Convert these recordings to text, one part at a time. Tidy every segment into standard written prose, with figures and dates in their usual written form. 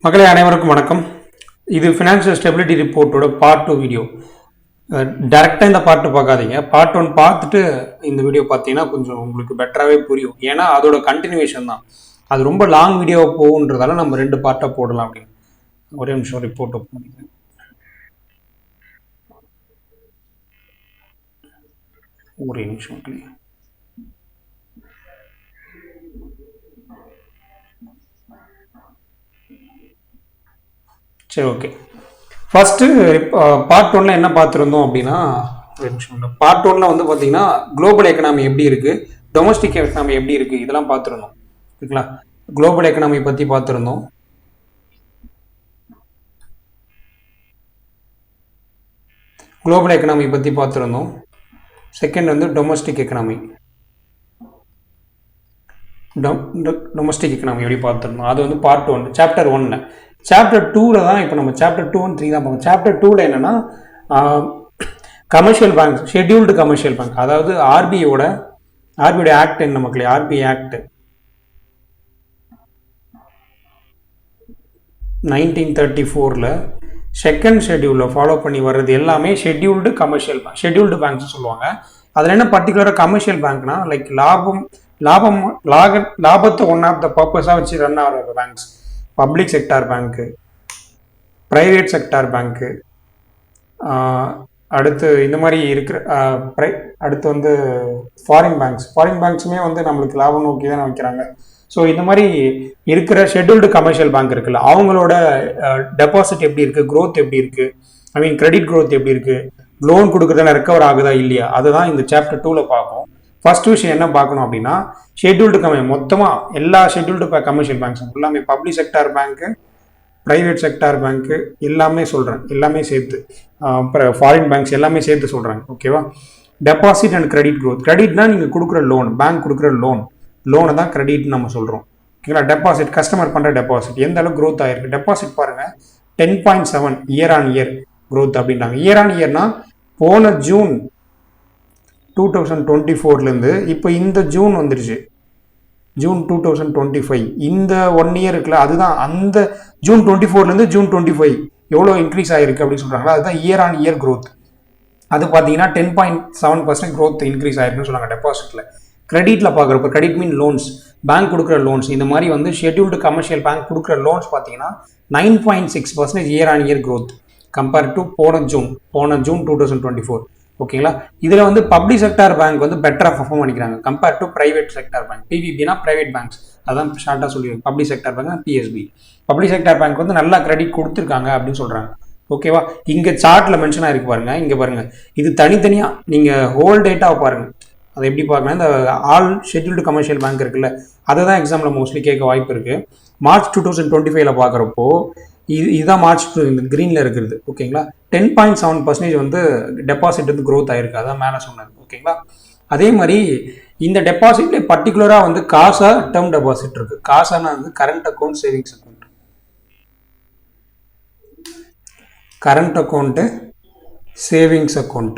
மக்களே அனைவருக்கும் வணக்கம். இது ஃபினான்ஷியல் ஸ்டெபிலிட்டி ரிப்போர்ட்டோட பார்ட் 2 வீடியோ. டேரெக்டாக இந்த பார்ட்டு பார்க்காதீங்க. பார்ட் 1 பார்த்துட்டு இந்த வீடியோ பார்த்தீங்கன்னா கொஞ்சம் உங்களுக்கு பெட்டராகவே புரியும். ஏன்னா அதோட கண்டினியூவேஷன் தான். அது ரொம்ப லாங் வீடியோ போகுன்றதால நம்ம 2 பார்ட்டாக போடலாம் அப்படின்னு. ஒரே நிமிஷம் ரிப்போர்ட் ஓப்பன் பண்ணிக்கிறேன். ஒரே நிமிஷம் மக்களே. சரி, ஓகே. ஃபஸ்ட்டு பார்ட் 1ல் என்ன பார்த்துருந்தோம் அப்படின்னா, பார்ட் 1ல் வந்து பார்த்தீங்கன்னா குளோபல் எக்கனாமி எப்படி இருக்குது, டொமஸ்டிக் எக்கனாமி எப்படி இருக்குது, இதெல்லாம் பார்த்துருந்தோம். ஓகேங்களா? குளோபல் எக்கனாமி பற்றி பார்த்துருந்தோம். குளோபல் எக்கனாமி பற்றி பார்த்துருந்தோம். செகண்ட் வந்து டொமஸ்டிக் எக்கனாமி. டொமஸ்டிக் எக்கனாமி எப்படி பார்த்துருந்தோம், அது வந்து பார்ட் 1 சாப்டர் 1. சாப்டர் 2ல் தான் இப்போ நம்ம சாப்டர் 2 and 3 தான் பார்க்கணும். சாப்டர் 2ல் என்னென்னா commercial bank, scheduled commercial bank, அதாவது ஆர்பிஐயோட ஆக்ட் என்ன மக்களே, ஆர்பிஐ ஆக்ட் 1934ல் செகண்ட் ஷெட்யூலில் ஃபாலோ பண்ணி வர்றது எல்லாமே scheduled commercial bank, scheduled banks சொல்லுவாங்க. அதில் என்ன பர்டிகுலராக கமர்ஷியல் பேங்க்னா லைக் லாபத்தை ஒன் ஆஃப் த பர்பஸாக வச்சு ரன் ஆகிற பேங்க்ஸ், பப்ளிக் செக்டார் பேங்க்கு, ப்ரைவேட் செக்டார் பேங்க்கு, அடுத்து இந்த மாதிரி இருக்கிற அடுத்து வந்து ஃபாரின் பேங்க்ஸுமே வந்து நம்மளுக்கு லாபம் நோக்கி தானே வைக்கிறாங்க. ஸோ இந்த மாதிரி இருக்கிற ஷெட்யூல்டு கமர்ஷியல் பேங்க் இருக்குல்ல, அவங்களோட டெபாசிட் எப்படி இருக்குது, க்ரோத் எப்படி இருக்குது, ஐ மீன் கிரெடிட் க்ரோத் எப்படி இருக்குது, லோன் கொடுக்குறதுல ரெக்கவர் ஆகுதா இல்லையா, அதுதான் இந்த சாப்டர் 2ல் பார்ப்போம். ஃபர்ஸ்ட் விஷயம் என்ன பார்க்கணும் அப்படின்னா, ஷெட்யூல்டு மொத்தமாக எல்லா ஷெட்யூல்டு கமர்ஷியல் பேங்க்ஸும் எல்லாமே பப்ளிக் செக்டார் பேங்க்கு, ப்ரைவேட் செக்டார் பேங்க்கு எல்லாமே சொல்கிறேன், எல்லாமே சேர்த்து, அப்புறம் ஃபாரின் பேங்க்ஸ் எல்லாமே சேர்த்து சொல்கிறாங்க. ஓகேவா? Deposit and credit growth. கிரெடிட்னா நீங்கள் கொடுக்குற லோன், பேங்க் கொடுக்குற லோனை தான் கிரெடிட்னு நம்ம சொல்கிறோம். ஓகேங்களா? டெபாசிட் கஸ்டமர் பண்ணுற டெபாசிட் எந்த அளவுக்கு க்ரோத் ஆகிருக்கு. டெபாசிட் பாருங்கள் 10.7 இயர் ஆன் இயர் க்ரோத் அப்படின்றாங்க. இயர் ஆன் இயர்னா போன ஜூன் 2024லேருந்து இப்போ இந்த ஜூன் வந்துருச்சு, ஜூன் 2025, இந்த 1 இயர் இருக்குல்ல, அதுதான் அந்த ஜூன் 24லேருந்து ஜூன் 25 எவ்வளோ இன்க்ரீஸ் ஆகிருக்கு அப்படின்னு சொல்கிறாங்களா, அதுதான் இயர் ஆன் இயர் க்ரோத். அது பார்த்தீங்கன்னா 10.7% க்ரோத் இன்க்ரீஸ் ஆயிருக்குன்னு சொல்லுவாங்க டெபாசிட்டில். கிரெடிட்டில் பார்க்குறப்ப, கிரெடிட் மீன் லோன்ஸ், பேங்க் கொடுக்குற லோன்ஸ், இந்த மாதிரி வந்து ஷெட்யூல்டு கமர்ஷியல் பேங்க் கொடுக்குற லோன்ஸ் பார்த்தீங்கன்னா 9.6% year on year growth compared to போன ஜூன் 2024. ஓகேங்களா? இதில் வந்து பப்ளிக் செக்டார் பேங்க் வந்து பெட்டராக பர்ஃபார்ம் பண்ணிக்கிறாங்க compare to private sector bank. பிபிபினா பிரைவேட் பேங்க்ஸ், அதான் ஷார்ட்டாக சொல்லிடுங்க. Public sector bank PSB. Public sector bank வந்து நல்லா கிரெடிட் கொடுத்துருக்காங்க அப்படின்னு சொல்கிறாங்க. ஓகேவா? இங்கே சார்ட்டில் மென்ஷன் ஆகிருக்கு பாருங்க, இங்கே பாருங்க, இது தனித்தனியாக நீங்கள் ஹோல் டேட்டாவை பாருங்கள். அதை எப்படி பார்க்கணும், இந்த ஆல் ஷெட்யூல்டு கமர்ஷியல் பேங்க் இருக்குல்ல, அதை தான் எக்ஸாமில் மோஸ்ட்லி கேட்க வாய்ப்பு இருக்குது. மார்ச் 2025 பார்க்குறப்போ இதுதான் மார்ச் இந்த க்ரீனில் இருக்கிறது. ஓகேங்களா? 10.7% வந்து டெபாசிட் வந்து க்ரோத் ஆகிருக்கு, அதான் மேலே சொன்னது. ஓகேங்களா? அதே மாதிரி இந்த டெபாசிட்ல பர்டிகுலராக வந்து காசா டேர்ம் டெபாசிட் இருக்குது. காசானா வந்து current account, savings account, current account, savings account,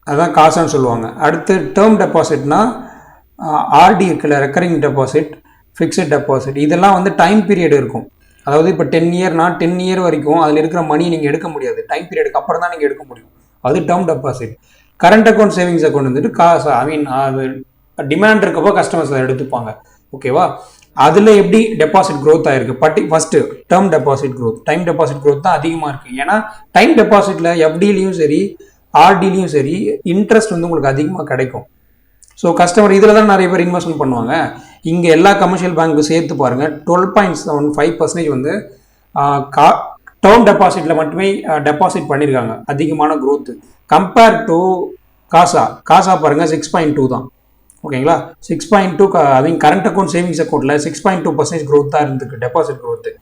அதான் காசான்னு சொல்லுவாங்க. அடுத்து டேர்ம் டெபாசிட்னா ஆர்டி இருக்குல்ல, ரெக்கரிங் டெபாசிட், ஃபிக்ஸட் டெபாசிட், இதெல்லாம் வந்து டைம் பீரியட் இருக்கும். அதாவது இப்போ 10 இயர்னா 10 இயர் வரைக்கும் அதில் இருக்கிற மணி நீங்கள் எடுக்க முடியாது, டைம் பீரியடுக்கு அப்புறம் தான் நீங்கள் எடுக்க முடியும், அது term deposit. Current account, savings account வந்துட்டு காசு, ஐ மீன் அது டிமாண்ட் இருக்கப்போ கஸ்டமர்ஸ் அதை எடுத்துப்பாங்க. ஓகேவா? அதில் எப்படி டெபாசிட் க்ரோத் ஆயிருக்கு, first term deposit growth, time deposit growth தான் அதிகமாக இருக்குது. ஏன்னா டைம் டெபாசிட்டில் எஃப்டிலையும் சரி ஆர்டிலையும் சரி இன்ட்ரெஸ்ட் வந்து உங்களுக்கு அதிகமாக கிடைக்கும். ஸோ கஸ்டமர் இதில் தான் நிறைய பேர் இன்வெஸ்ட்மெண்ட் பண்ணுவாங்க. இங்கே எல்லா கமர்ஷியல் பேங்க்கும் சேர்த்து பாருங்கள், 12.75% வந்து டேர்ம் டெபாசிட்டில் மட்டுமே டெபாசிட் பண்ணியிருக்காங்க, அதிகமான க்ரோத்து கம்பேர் டு காசா பாருங்கள் 6.2 தான். ஓகேங்களா? 6.2, ஐ மீன் கரண்ட் அக்கௌண்ட், சேவிங்ஸ் அக்கௌண்ட்டில் 6.2% க்ரோத் தான் இருந்துருக்கு டெபாசிட் க்ரோத்து.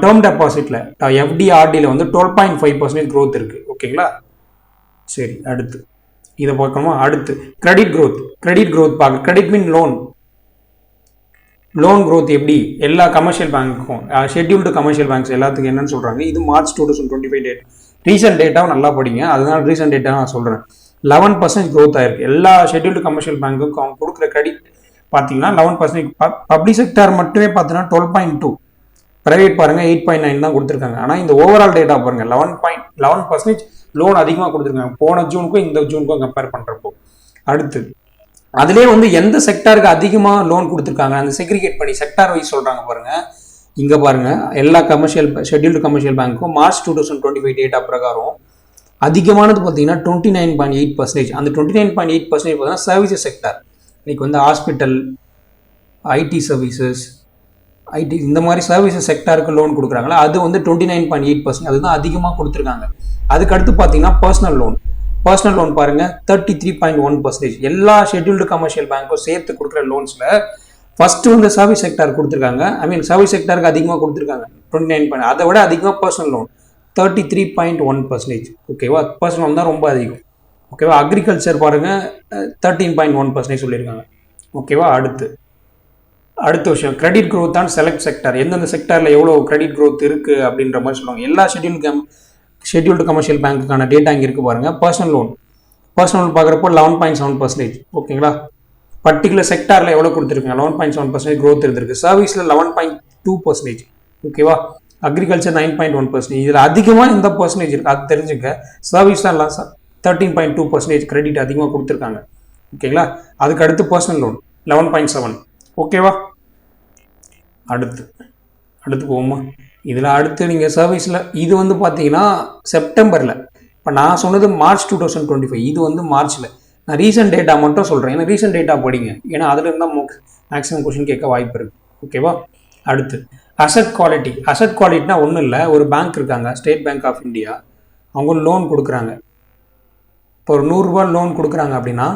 டேர்ம் டெபாசிட்டில் எஃப்டி ஆர்டியில் வந்து 12.5% க்ரோத் இருக்குது. ஓகேங்களா? சரி, அடுத்து இதை பார்க்கணுமா? அடுத்து கிரெடிட் க்ரோத் பார்க்க. கிரெடிட் மீன் லோன் க்ரோத் எப்படி எல்லா கமர்ஷியல் பேங்க்கும், ஷெட்யூல்டு கமர்ஷியல் பேங்க்ஸ் எல்லாத்துக்கும் என்னன்னு சொல்கிறாங்க. இது மார்ச் 2025 டேட், ரீசன்ட் டேட்டாவும் நல்லா படிங்க, அதனால ரீசன்ட் டேட்டா நான் சொல்கிறேன். 11% க்ரோத் ஆயிருக்கு எல்லா ஷெட்யூல்டு கமர்ஷியல் பேங்க்குக்கும். அவங்க கொடுக்குற கிரெடிட் பார்த்தீங்கன்னா 11%. பப்ளிக் செக்டார் மட்டுமே பார்த்தீங்கன்னா 12.2, ப்ரைவேட் பாருங்கள் 8.9 தான் கொடுத்துருக்காங்க. ஆனால் இந்த ஓவரால் டேட்டா பாருங்கள் 11% லோன் அதிகமாக கொடுத்துருக்காங்க போன ஜூனுக்கும் இந்த ஜூனுக்கும் கம்பேர் பண்ணுறப்போ. அடுத்து அதுலேயே வந்து எந்த செக்டாருக்கு அதிகமாக லோன் கொடுத்துருக்காங்க அந்த செக்ரிகேட் பண்ணி செக்டார் வைஸ் சொல்கிறாங்க பாருங்கள். இங்கே பாருங்கள் எல்லா ஷெட்யூல்டு கமர்ஷியல் பேங்க்கும் மார்ச் 2025 டேட்டா பிரகாரம் அதிகமானது பார்த்தீங்கன்னா 29.8%. அந்த 29.8% பார்த்தீங்கன்னா சர்வீசஸ் செக்டார். இன்னைக்கு வந்து ஹாஸ்பிட்டல், ஐடி சர்வீசஸ், ஐடி இந்த மாதிரி சர்வீசஸ் செக்டாருக்கு லோன் கொடுக்குறாங்களா, அது வந்து 29.8%. அதுதான் அதிகமாக கொடுத்துருக்காங்க. அதுக்கடுத்து பார்த்தீங்கன்னா பர்சனல் லோன் பாருங்கள் 33.1%. எல்லா ஷெட்யூல்டு கமர்ஷியல் பேங்க்கும் சேர்த்து கொடுக்குற லோன்ஸில் ஃபர்ஸ்ட் வந்து சர்வீஸ் செக்டார் கொடுத்துருக்காங்க. சர்வீஸ் செக்டாருக்கு அதிகமாக கொடுத்துருக்காங்க 29. அதை விட அதிகமாக பர்சனல் லோன் 33.1%. ஓகேவா, பர்சனல் லோன் தான் ரொம்ப அதிகம். ஓகேவா, அக்ரிகல்ச்சர் பாருங்கள் 13.1% சொல்லியிருக்காங்க. ஓகேவா, அடுத்த விஷயம் கிரெடிட் க்ரோத் தான் செலக்ட் செக்டார். எந்தெந்த செக்டாரில் எவ்வளோ கிரெடிட் க்ரோத் இருக்குது அப்படின்ற மாதிரி சொல்லுவாங்க. எல்லா ஷெட்யூல்டு கமர்ஷியல் பேங்க்குக்கான டேட்டா இங்கே இருக்குது பாருங்கள். பர்சனல் லோன் பார்க்குறப்போ 11.7%. ஓகேங்களா, பர்டிகுலர் செக்டாரில் எவ்வளோ கொடுத்துருக்காங்க 11.7% க்ரோத் இருந்திருக்கு. சர்வீஸில் 11.2%. ஓகேவா, அக்ரிகல்ச்சர் 9.1%. இதில் அதிகமாக எந்த பர்சன்டேஜ் இருக்குது அது தெரிஞ்சுக்க. சர்வீஸ் தான் 13.2% கிரெடிட் அதிகமாக கொடுத்துருக்காங்க. ஓகேங்களா, அதுக்கு அடுத்து பர்சனல் லோன் 11.7. ஓகேவா, அடுத்து போவோமா. இதில் அடுத்து நீங்கள் சர்வீஸில் இது வந்து பார்த்தீங்கன்னா செப்டம்பரில். இப்போ நான் சொன்னது மார்ச் 2025, இது வந்து மார்ச்சில். நான் ரீசன்ட் டேட்டா மட்டும் சொல்கிறேன். ஏன்னா ரீசன்ட் டேட்டா படிங்க, ஏன்னா அதில் இருந்தால் மேக்ஸிமம் கொஸ்டின் கேட்க வாய்ப்பு இருக்குது. ஓகேவா, அடுத்து அசட் குவாலிட்டினா ஒன்றும் இல்லை. ஒரு பேங்க் இருக்காங்க, ஸ்டேட் பேங்க் ஆஃப் இந்தியா. அவங்க லோன் கொடுக்குறாங்க. இப்போ ஒரு 100 ரூபா லோன் கொடுக்குறாங்க அப்படின்னா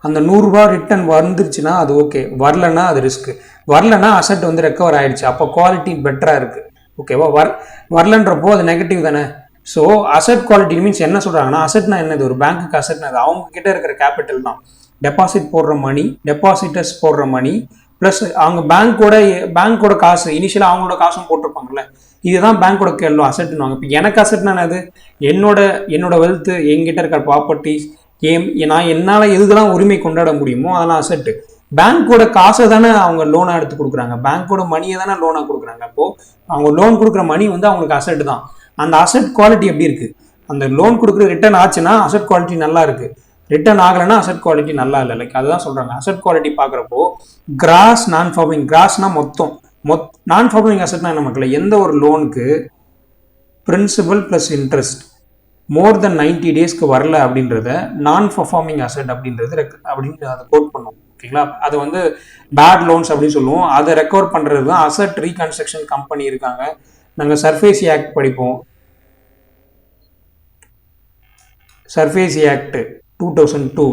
அந்த 100 ரூபா ரிட்டர்ன் வந்துருச்சுன்னா அது ஓகே, வரலன்னா அது ரிஸ்க்கு. வரலன்னா அசட் வந்து ரெக்கவர் ஆகிடுச்சு, அப்போ குவாலிட்டி பெட்டராக இருக்குது. ஓகேவா, வரலன்றப்போ அது நெகட்டிவ் தானே. ஸோ அசட் குவாலிட்டி மீன்ஸ் என்ன சொல்கிறாங்கன்னா, அசட்னா என்னது, ஒரு பேங்க்குக்கு அசட்னா அது அவங்க கிட்ட இருக்கிற கேபிட்டல் தான். டெபாசிட்டர்ஸ் போடுற மணி ப்ளஸ் அவங்க பேங்க்கோட காசு, இனிஷியலாக அவங்களோட காசும் போட்டிருப்பாங்கல்ல, இதுதான் பேங்க்கோட கேள்வி அசட்னுவாங்க. இப்போ எனக்கு அசட்னா என்னது, என்னோட வெல்த்து, என்கிட்ட இருக்கிற ப்ராப்பர்ட்டிஸ், நான் என்னால் எதுக்கெல்லாம் உரிமை கொண்டாட முடியுமோ அதெல்லாம் அசட்டு. பேங்க்கோட காசை தானே அவங்க லோனாக எடுத்து கொடுக்குறாங்க, பேங்க்கோட மணியை தானே லோனாக கொடுக்குறாங்க. அப்போது அவங்க லோன் கொடுக்குற மணி வந்து அவங்களுக்கு அசட் தான். அந்த அசட் குவாலிட்டி எப்படி இருக்குது, அந்த லோன் கொடுக்குற ரிட்டர்ன் ஆச்சுன்னா அசட் குவாலிட்டி நல்லா இருக்குது, ரிட்டர்ன் ஆகலைன்னா அசட் குவாலிட்டி நல்லா இல்லை. லைக் அதுதான் சொல்கிறாங்க. அசட் குவாலிட்டி பார்க்குறப்போ கிராஸ் நான் பர்ஃபார்மிங், கிராஸ்னா மொத்தம் நான் பர்ஃபார்மிங் அசட்னா என்ன மக்கள், எந்த ஒரு லோனுக்கு பிரின்சிபல் ப்ளஸ் இன்ட்ரெஸ்ட் மோர் தென் 90 டேஸ்க்கு வரல அப்படின்றத நான் பர்ஃபார்மிங் அசட் அப்படின்றது அதை கோட் பண்ணுவோம். ஓகேங்களா, அது வந்து பேட் லோன்ஸ் அப்படின்னு சொல்லுவோம். அதை ரெக்கவர் பண்ணுறது தான் அசட் ரீகன்ஸ்ட்ரக்ஷன் கம்பெனி இருக்காங்க. நாங்கள் சர்ஃபேசி ஆக்ட் படிப்போம், சர்ஃபேசி ஆக்ட் 2002.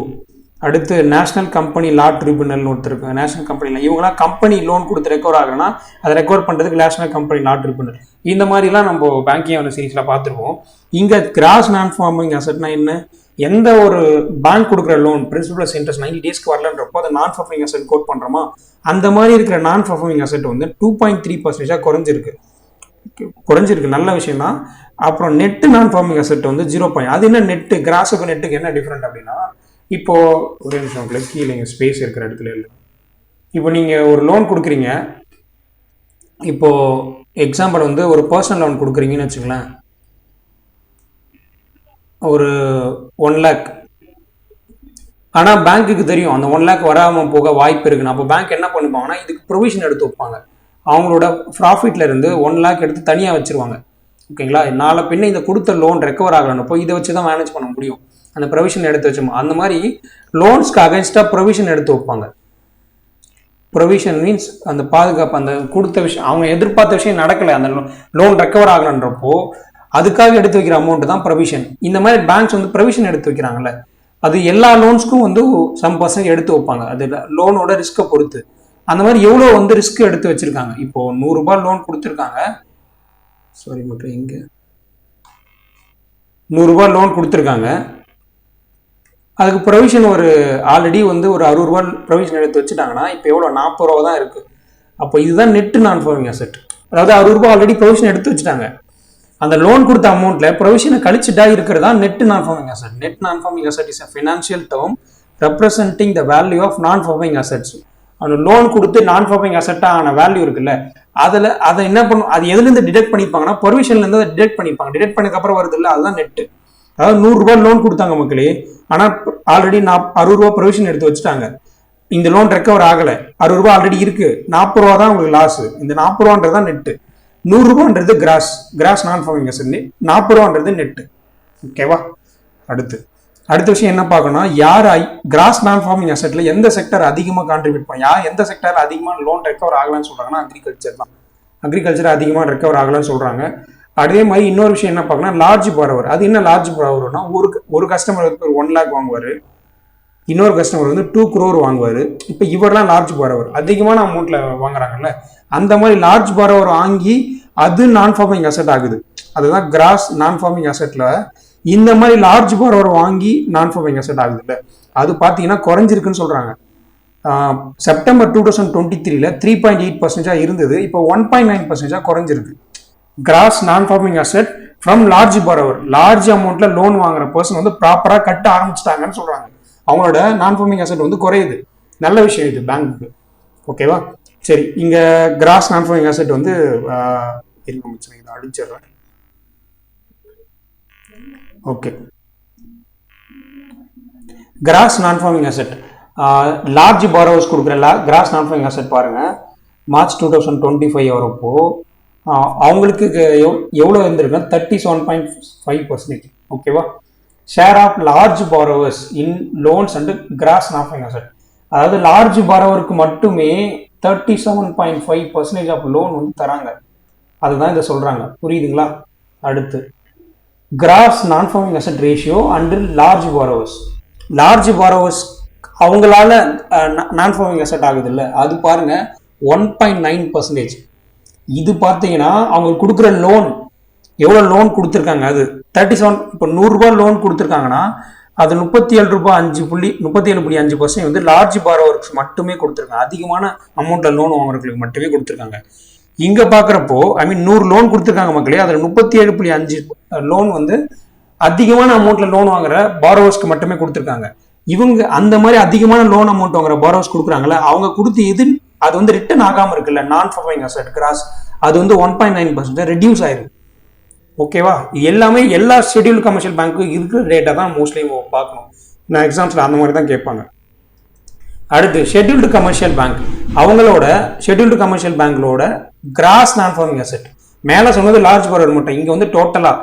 அடுத்து நேஷனல் கம்பெனி லா ட்ரிபியூனல்னு ஒருத்தர் இருக்கு. நேஷனல் கம்பெனியில் இவங்களாம் கம்பெனி லோன் கொடுத்து ரெக்கவர் ஆகுனா அதை ரெக்கவர் பண்ணுறதுக்கு நேஷனல் கம்பெனி லா ட்ரிபியூனல். இந்த மாதிரிலாம் நம்ம பேங்கிங் சீரீஸில் பார்த்துருக்கோம். இங்கே கிராஸ் நான் பர்ஃபார்மிங் அசட்னா என்ன, எந்த ஒரு பேங்க் கொடுக்குற லோன் பிரின்சிபல் ப்ளஸ் இன்ட்ரெஸ்ட் 90 டேஸ்க்கு வரலன்றப்போ அதை நான் பர்ஃபார்மிங் அசட் கோட் பண்ணுறோமா, அந்த மாதிரி இருக்கிற நான் பர்ஃபார்மிங் அசட் வந்து 2.3% குறைஞ்சிருக்கு. நல்ல விஷயம் தான். அப்புறம் நெட்டு நான் பர்ஃபார்மிங் அசட் வந்து 0. அது என்ன நெட்டு, கிராஸுக்கு நெட்டுக்கு என்ன டிஃப்ரெண்ட் அப்படின்னா, இப்போ ஒரே நிமிஷம் கீழே ஸ்பேஸ் இருக்கிற இடத்துல இல்லை. இப்போ நீங்கள் ஒரு லோன் கொடுக்குறீங்க, இப்போ எக்ஸாம்பிள் வந்து ஒரு பர்சனல் லோன் கொடுக்குறீங்கன்னு வச்சுங்களேன், ஒரு 1 lakh. ஆனால் பேங்க்குக்கு தெரியும் அந்த 1 lakh வராமல் போக வாய்ப்பு இருக்குன்னு. அப்போ பேங்க் என்ன பண்ணுவாங்கன்னா இதுக்கு ப்ரொவிஷன் எடுத்து வைப்பாங்க. அவங்களோட ப்ராஃபிட்ல இருந்து 1 lakh எடுத்து தனியாக வச்சிருவாங்க. ஓகேங்களா, நாளை பின்ன இந்த கொடுத்த லோன் ரெக்கவர் ஆகலன்னப்போ இதை வச்சு தான் மேனேஜ் பண்ண முடியும். அந்த ப்ரொவிஷன் எடுத்து வச்சோம். அந்த மாதிரி லோன்ஸ்க்கு அகைன்ஸ்டாக ப்ரொவிஷன் எடுத்து வைப்பாங்க. ப்ரொவிஷன் மீன்ஸ் அந்த பாதுகாப்பு, அந்த கொடுத்த விஷயம் அவங்க எதிர்பார்த்த விஷயம் நடக்கலை, அந்த லோன் ரெக்கவர் ஆகலன்றப்போ அதுக்காக எடுத்து வைக்கிற அமௌண்ட் தான் ப்ரொவிஷன். இந்த மாதிரி பேங்க்ஸ் வந்து ப்ரொவிஷன் எடுத்து வைக்கிறாங்கல்ல, அது எல்லா லோன்ஸ்க்கும் வந்து some % எடுத்து வைப்பாங்க. அது லோனோட ரிஸ்க்கை பொறுத்து. அந்த மாதிரி எவ்வளோ வந்து ரிஸ்க் எடுத்து வச்சிருக்காங்க. இப்போ 100 ரூபாய் லோன் கொடுத்துருக்காங்க, சாரி மட்டும் இங்கே 100 ரூபாய் லோன் கொடுத்துருக்காங்க, அதுக்கு ப்ரொவிஷன் ஒரு ஆல்ரெடி வந்து ஒரு 60 ரூபா ப்ரொவிஷன் எடுத்து வச்சுட்டாங்கன்னா இப்போ எவ்வளோ 40 ரூபா தான் இருக்குது. அப்போ இதுதான் நெட்டு நான் பர்ஃபார்மிங் அசட். அதாவது 60 ரூபா ஆல்ரெடி ப்ரொவிஷன் எடுத்து வச்சுட்டாங்க, அந்த லோன் கொடுத்த அமௌண்ட்டில் ப்ரொவிஷனை கழிச்சுட்டா இருக்கிறதா net non performing asset. Net non performing asset is a financial term representing the value of non performing assets. அந்த லோன் கொடுத்து நான் பர்ஃபார்மிங் அசெட்டான வேல்யூ இருக்குல்ல, அதை என்ன பண்ணும், அது எதுலேருந்து டிடெக்ட் பண்ணிப்பாங்கன்னா ப்ரொவிஷன்லேருந்து அதை டிடெக்ட் பண்ணிப்பாங்க. டிடெக்ட் பண்ணதுக்கப்புறம் வருது இல்லை, அதுதான் நெட்டு. அதாவது 100 ரூபாய் லோன் கொடுத்தாங்க மக்களே, ஆனால் ஆல்ரெடி 60 ரூபா ப்ரொவிஷன் எடுத்து வச்சுட்டாங்க. இந்த லோன் ரெக்கவர் ஆகலை, 60 ரூபா ஆல்ரெடி இருக்கு, 40 ரூபா தான் உங்களுக்கு லாஸ். இந்த 40 ரூபான்றது தான் net. 100 ரூபான்றது cross non performing asset, 40 ரூபான்றது net. ஓகேவா? அடுத்த விஷயம் என்ன பார்க்கணும், யார் கிராஸ் நான் பர்ஃபார்மிங் அசெட்ல எந்த செக்டர் அதிகமாக கான்ட்ரிபியூட் பண்ண, எந்த செக்டர் அதிகமாக லோன் ரெக்கவர் ஆகலான்னு சொல்றாங்கன்னா அக்ரிகல்ச்சர் தான். அக்ரிகல்ச்சர் அதிகமாக ரெக்கவர் ஆகலான்னு சொல்றாங்க. அதே மாதிரி இன்னொரு விஷயம் என்ன பார்க்கணும், லார்ஜ் பாரோவர். அது என்ன லார்ஜ் பாரோவர்னா, ஒரு கஸ்டமர் வந்து 1 lakh வாங்குவார், இன்னொரு கஸ்டமர் வந்து 2 crore வாங்குவார். இப்போ இவரெல்லாம் லார்ஜ் பாரோவர், அதிகமான அமௌண்ட்ல வாங்குறாங்கல்ல, அந்த மாதிரி லார்ஜ் பாரோவர் வாங்கி அது நான் பர்ஃபார்மிங் அசெட் ஆகுது. அதுதான் கிராஸ் நான் பர்ஃபார்மிங் அசெட்ல இந்த மாதிரி லார்ஜ் பாரோவர் வாங்கி நான் பர்ஃபார்மிங் அசெட் ஆகுது இல்லை, அது பார்த்தீங்கன்னா குறைஞ்சிருக்குன்னு சொல்றாங்க. செப்டம்பர் 2023 3.8% இருந்தது, இப்போ 1.9% குறைஞ்சிருக்கு. Gross non performing asset from large borrower, large அமௌண்ட்ல லோன் வாங்குற பர்சன் வந்து ப்ராப்பரா கட்ட ஆரம்பிச்சிட்டாங்கன்னு சொல்றாங்க. அவங்களோட நான் பர்ஃபார்மிங் அசெட் வந்து குறையுது. நல்ல விஷயம் இது பேங்க்கு. ஓகேவா? சரி, இங்க கிராஸ் நான் பர்ஃபார்மிங் அசெட் வந்து இதை அடிச்சிடுறேன். Okay, gross non performing asset large borrowers கொடுக்குற கிராஸ் நான் பர்ஃபார்மிங் அசெட் பாருங்க, மார்ச் 2025 வரப்போ அவங்களுக்கு எவ்வளோ இருந்திருக்கு, 37.5%. ஓகேவா? Share of large borrowers in loans and gross non performing asset, அதாவது லார்ஜ் பாரோவருக்கு மட்டுமே 37.5% ஆஃப் லோன் வந்து தராங்க. அதுதான் இதை சொல்றாங்க. புரியுதுங்களா? அடுத்து cross non performing asset ratio and large borrowers அவங்களால நான் பர்ஃபார்மிங் அசெட் ஆகுது இல்லை, அது பாருங்க 1.9%. இது பார்த்தீங்கன்னா அவங்க கொடுக்குற லோன் எவ்வளோ லோன் கொடுத்துருக்காங்க, அது 37. இப்போ 100 ரூபாய் லோன் கொடுத்துருக்காங்கன்னா அது 37.5% வந்து லார்ஜ் பாரோவர்ஸ் மட்டுமே கொடுத்துருக்காங்க. அதிகமான அமௌண்ட்ல லோன் வாங்குறவங்களுக்கு மட்டுமே கொடுத்துருக்காங்க. இங்க பாக்குறப்போ 100 லோன் கொடுத்துருக்காங்க மக்களே, அதுல 37.5 லோன் வந்து அதிகமான அமௌண்ட்ல லோன் வாங்குற பாரோவர்ஸ்க்கு மட்டுமே கொடுத்துருக்காங்க. இவங்க அந்த மாதிரி அதிகமான லோன் அமௌண்ட் வாங்குற பாரோவர்ஸ் கொடுக்குறாங்கல்ல, அவங்க கொடுத்து அது வந்து ரிட்டர்ன் ஆகாம இருக்குல்ல, நான் பர்ஃபார்மிங் அசெட் கிராஸ், அது வந்து 1.9% ரெடியூஸ் ஆயிருக்கு. ஓகேவா? எல்லாமே எல்லா ஷெட்யூல்டு கமர்ஷியல் பேங்க்கு இருக்கிற ரேட்டை தான் மோஸ்ட்லி பார்க்கணும். நான் எக்ஸாம்ஸ்ல அந்த மாதிரி தான் கேட்பாங்க. அடுத்து ஷெட்யூல்டு கமர்ஷியல் பேங்க், அவங்களோட scheduled commercial பேங்க்லோட cross non performing asset மேலே சொன்னது லார்ஜ் பாரோவர் மட்டும், இங்கே வந்து டோட்டலா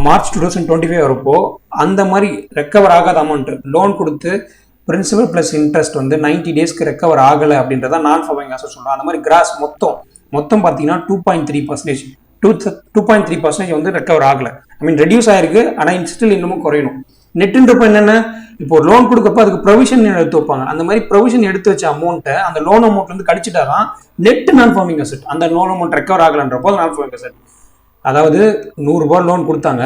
மார்ச் 2025 வரப்போ அந்த மாதிரி ரெக்கவர் ஆகாத அமௌண்ட் லோன் கொடுத்து பிரின்சிபல் பிளஸ் இன்ட்ரெஸ்ட் வந்து 90 டேஸ்க்கு ரெக்கவர் ஆகலை அப்படின்றத நான் பர்ஃபார்மிங் அசெட் சொல்றோம். அந்த மாதிரி கிராஸ் மொத்தம் பார்த்தீங்கன்னா 2.3% வந்து ரெக்கவர் ஆகலை, ரெடியூஸ் ஆயிருக்கு. ஆனால் ஸ்டில் இன்னமும் குறையணும். நெட்டுன்றப்ப என்னென்ன, இப்போ லோன் கொடுக்கப்போ அதுக்கு ப்ரொவிஷன் எடுத்து வைப்பாங்க. அந்த மாதிரி ப்ரொவிஷன் எடுத்து வச்ச அமௌண்ட்டை அந்த லோன் அமௌண்ட் வந்து கடிச்சிட்டாதான் நெட் நான் பர்ஃபார்மிங் அசெட். அந்த லோன் அமௌண்ட் ரெக்கவர் ஆகலன்றப்போ நான் பர்ஃபார்மிங் அசெட். அதாவது 100 ரூபாய் லோன் கொடுத்தாங்க,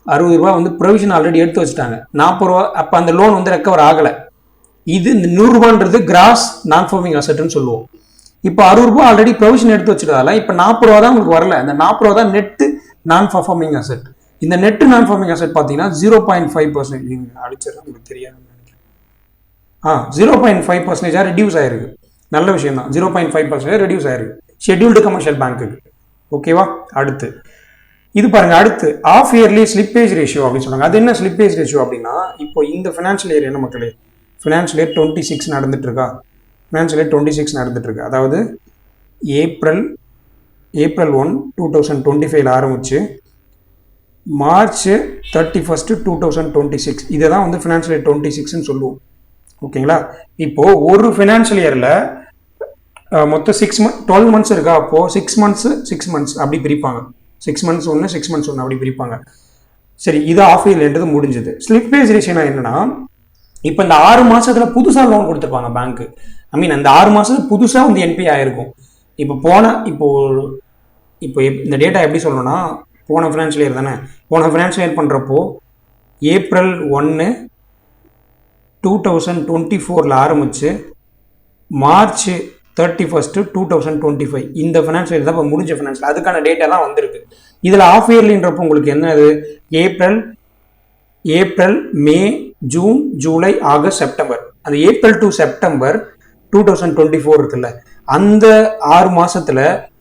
60 ரூபாய் வந்து ப்ரொவிஷன் ஆல்ரெடி எடுத்து வச்சுட்டாங்க, 40 ரூபா, அப்போ அந்த லோன் வந்து ரெக்கவர் ஆகலை. இது இந்த 100 ரூபான்றது கிராஸ் நான் பர்ஃபார்மிங் அசெட்னு சொல்லுவோம். இப்போ 60 ரூபாய் ஆல்ரெடி ப்ரொவிஷன் எடுத்து வச்சுட்டதால இப்போ 40 ரூபா தான் உங்களுக்கு வரல. இந்த 40 ரூபா தான் நெட் நான் பர்ஃபார்மிங் அசெட். இந்த நெட் நான் பர்ஃபார்மிங் அசெட் பார்த்தீங்கன்னா 0.5% அடிச்சிடறேன், உங்களுக்கு தெரியாது. 0.5% ரெடியூஸ் ஆயிருக்கு. நல்ல விஷயம் தான், 0.5% ரெடியூஸ் ஆயிருக்கு ஷெட்யூல்டு கமர்ஷியல் பேங்க்குக்கு. ஓகேவா? அடுத்து இது பாருங்க, அடுத்து ஆஃப் இயர்லி ஸ்லிப்பேஜ் ரேஷியோ அப்படின்னு சொல்றாங்க. அது என்ன ஸ்லிப்பேஜ் ரேஷியோ அப்படின்னா, இப்போ இந்த ஃபினான்ஷியல் இயர் என்ன மக்களே, ஃபினான்ஷியல் இயர் 26 நடந்துட்டு இருக்கா, ஃபினான்ஷியல் இயர் 26 நடந்துட்டு இருக்கு. அதாவது ஏப்ரல் 1, 2025 ஆரம்பிச்சு மார்ச் 31, 2026 இதை தான் வந்து ஃபினான்ஷியல் இயர் 26ன்னு சொல்லுவோம். ஓகேங்களா? இப்போ ஒரு ஃபினான்ஷியல் இயர்ல மொத்தம் 12 மந்த்ஸ் இருக்கா, அப்போ 6 மந்த்ஸ் அப்படி பிரிப்பாங்க. 6 மந்த்ஸ் ஒன்று 6 மந்த்ஸ் ஒன்று அப்படி பிரிப்பாங்க. சரி, இது ஆஃப் இயர்ன்றது முடிஞ்சது. ஸ்லிப்பேஜ் ரேஷியோனா என்னன்னா, இப்போ இந்த 6 மாசத்துல புதுசா லோன் கொடுத்துருப்பாங்க பேங்க்கு. அந்த 6 மாசத்துல புதுசா வந்து என்பி ஆயிருக்கும். இப்போ இந்த டேட்டா எப்படி சொல்லணும்னா, போன ஃபினான்ஷியல் இயர் தானே, போன ஃபினான்ஷியல் இயர் பண்றப்போ ஏப்ரல் 1, 2024 ஆரம்பிச்சு மார்ச் 31, 2025 இந்த ஃபினான்ஷியல் இயர் தான் இப்போ முடிஞ்ச ஃபினான்ஷியல், அதுக்கான டேட்டா தான் வந்திருக்கு. இதில் ஆஃப் இயர்லின்றப்போ உங்களுக்கு என்னது, April May June July August September, அந்த ஏப்ரல் டு செப்டம்பர் 2024 இருக்குல்ல, அந்த 6 மாசத்துல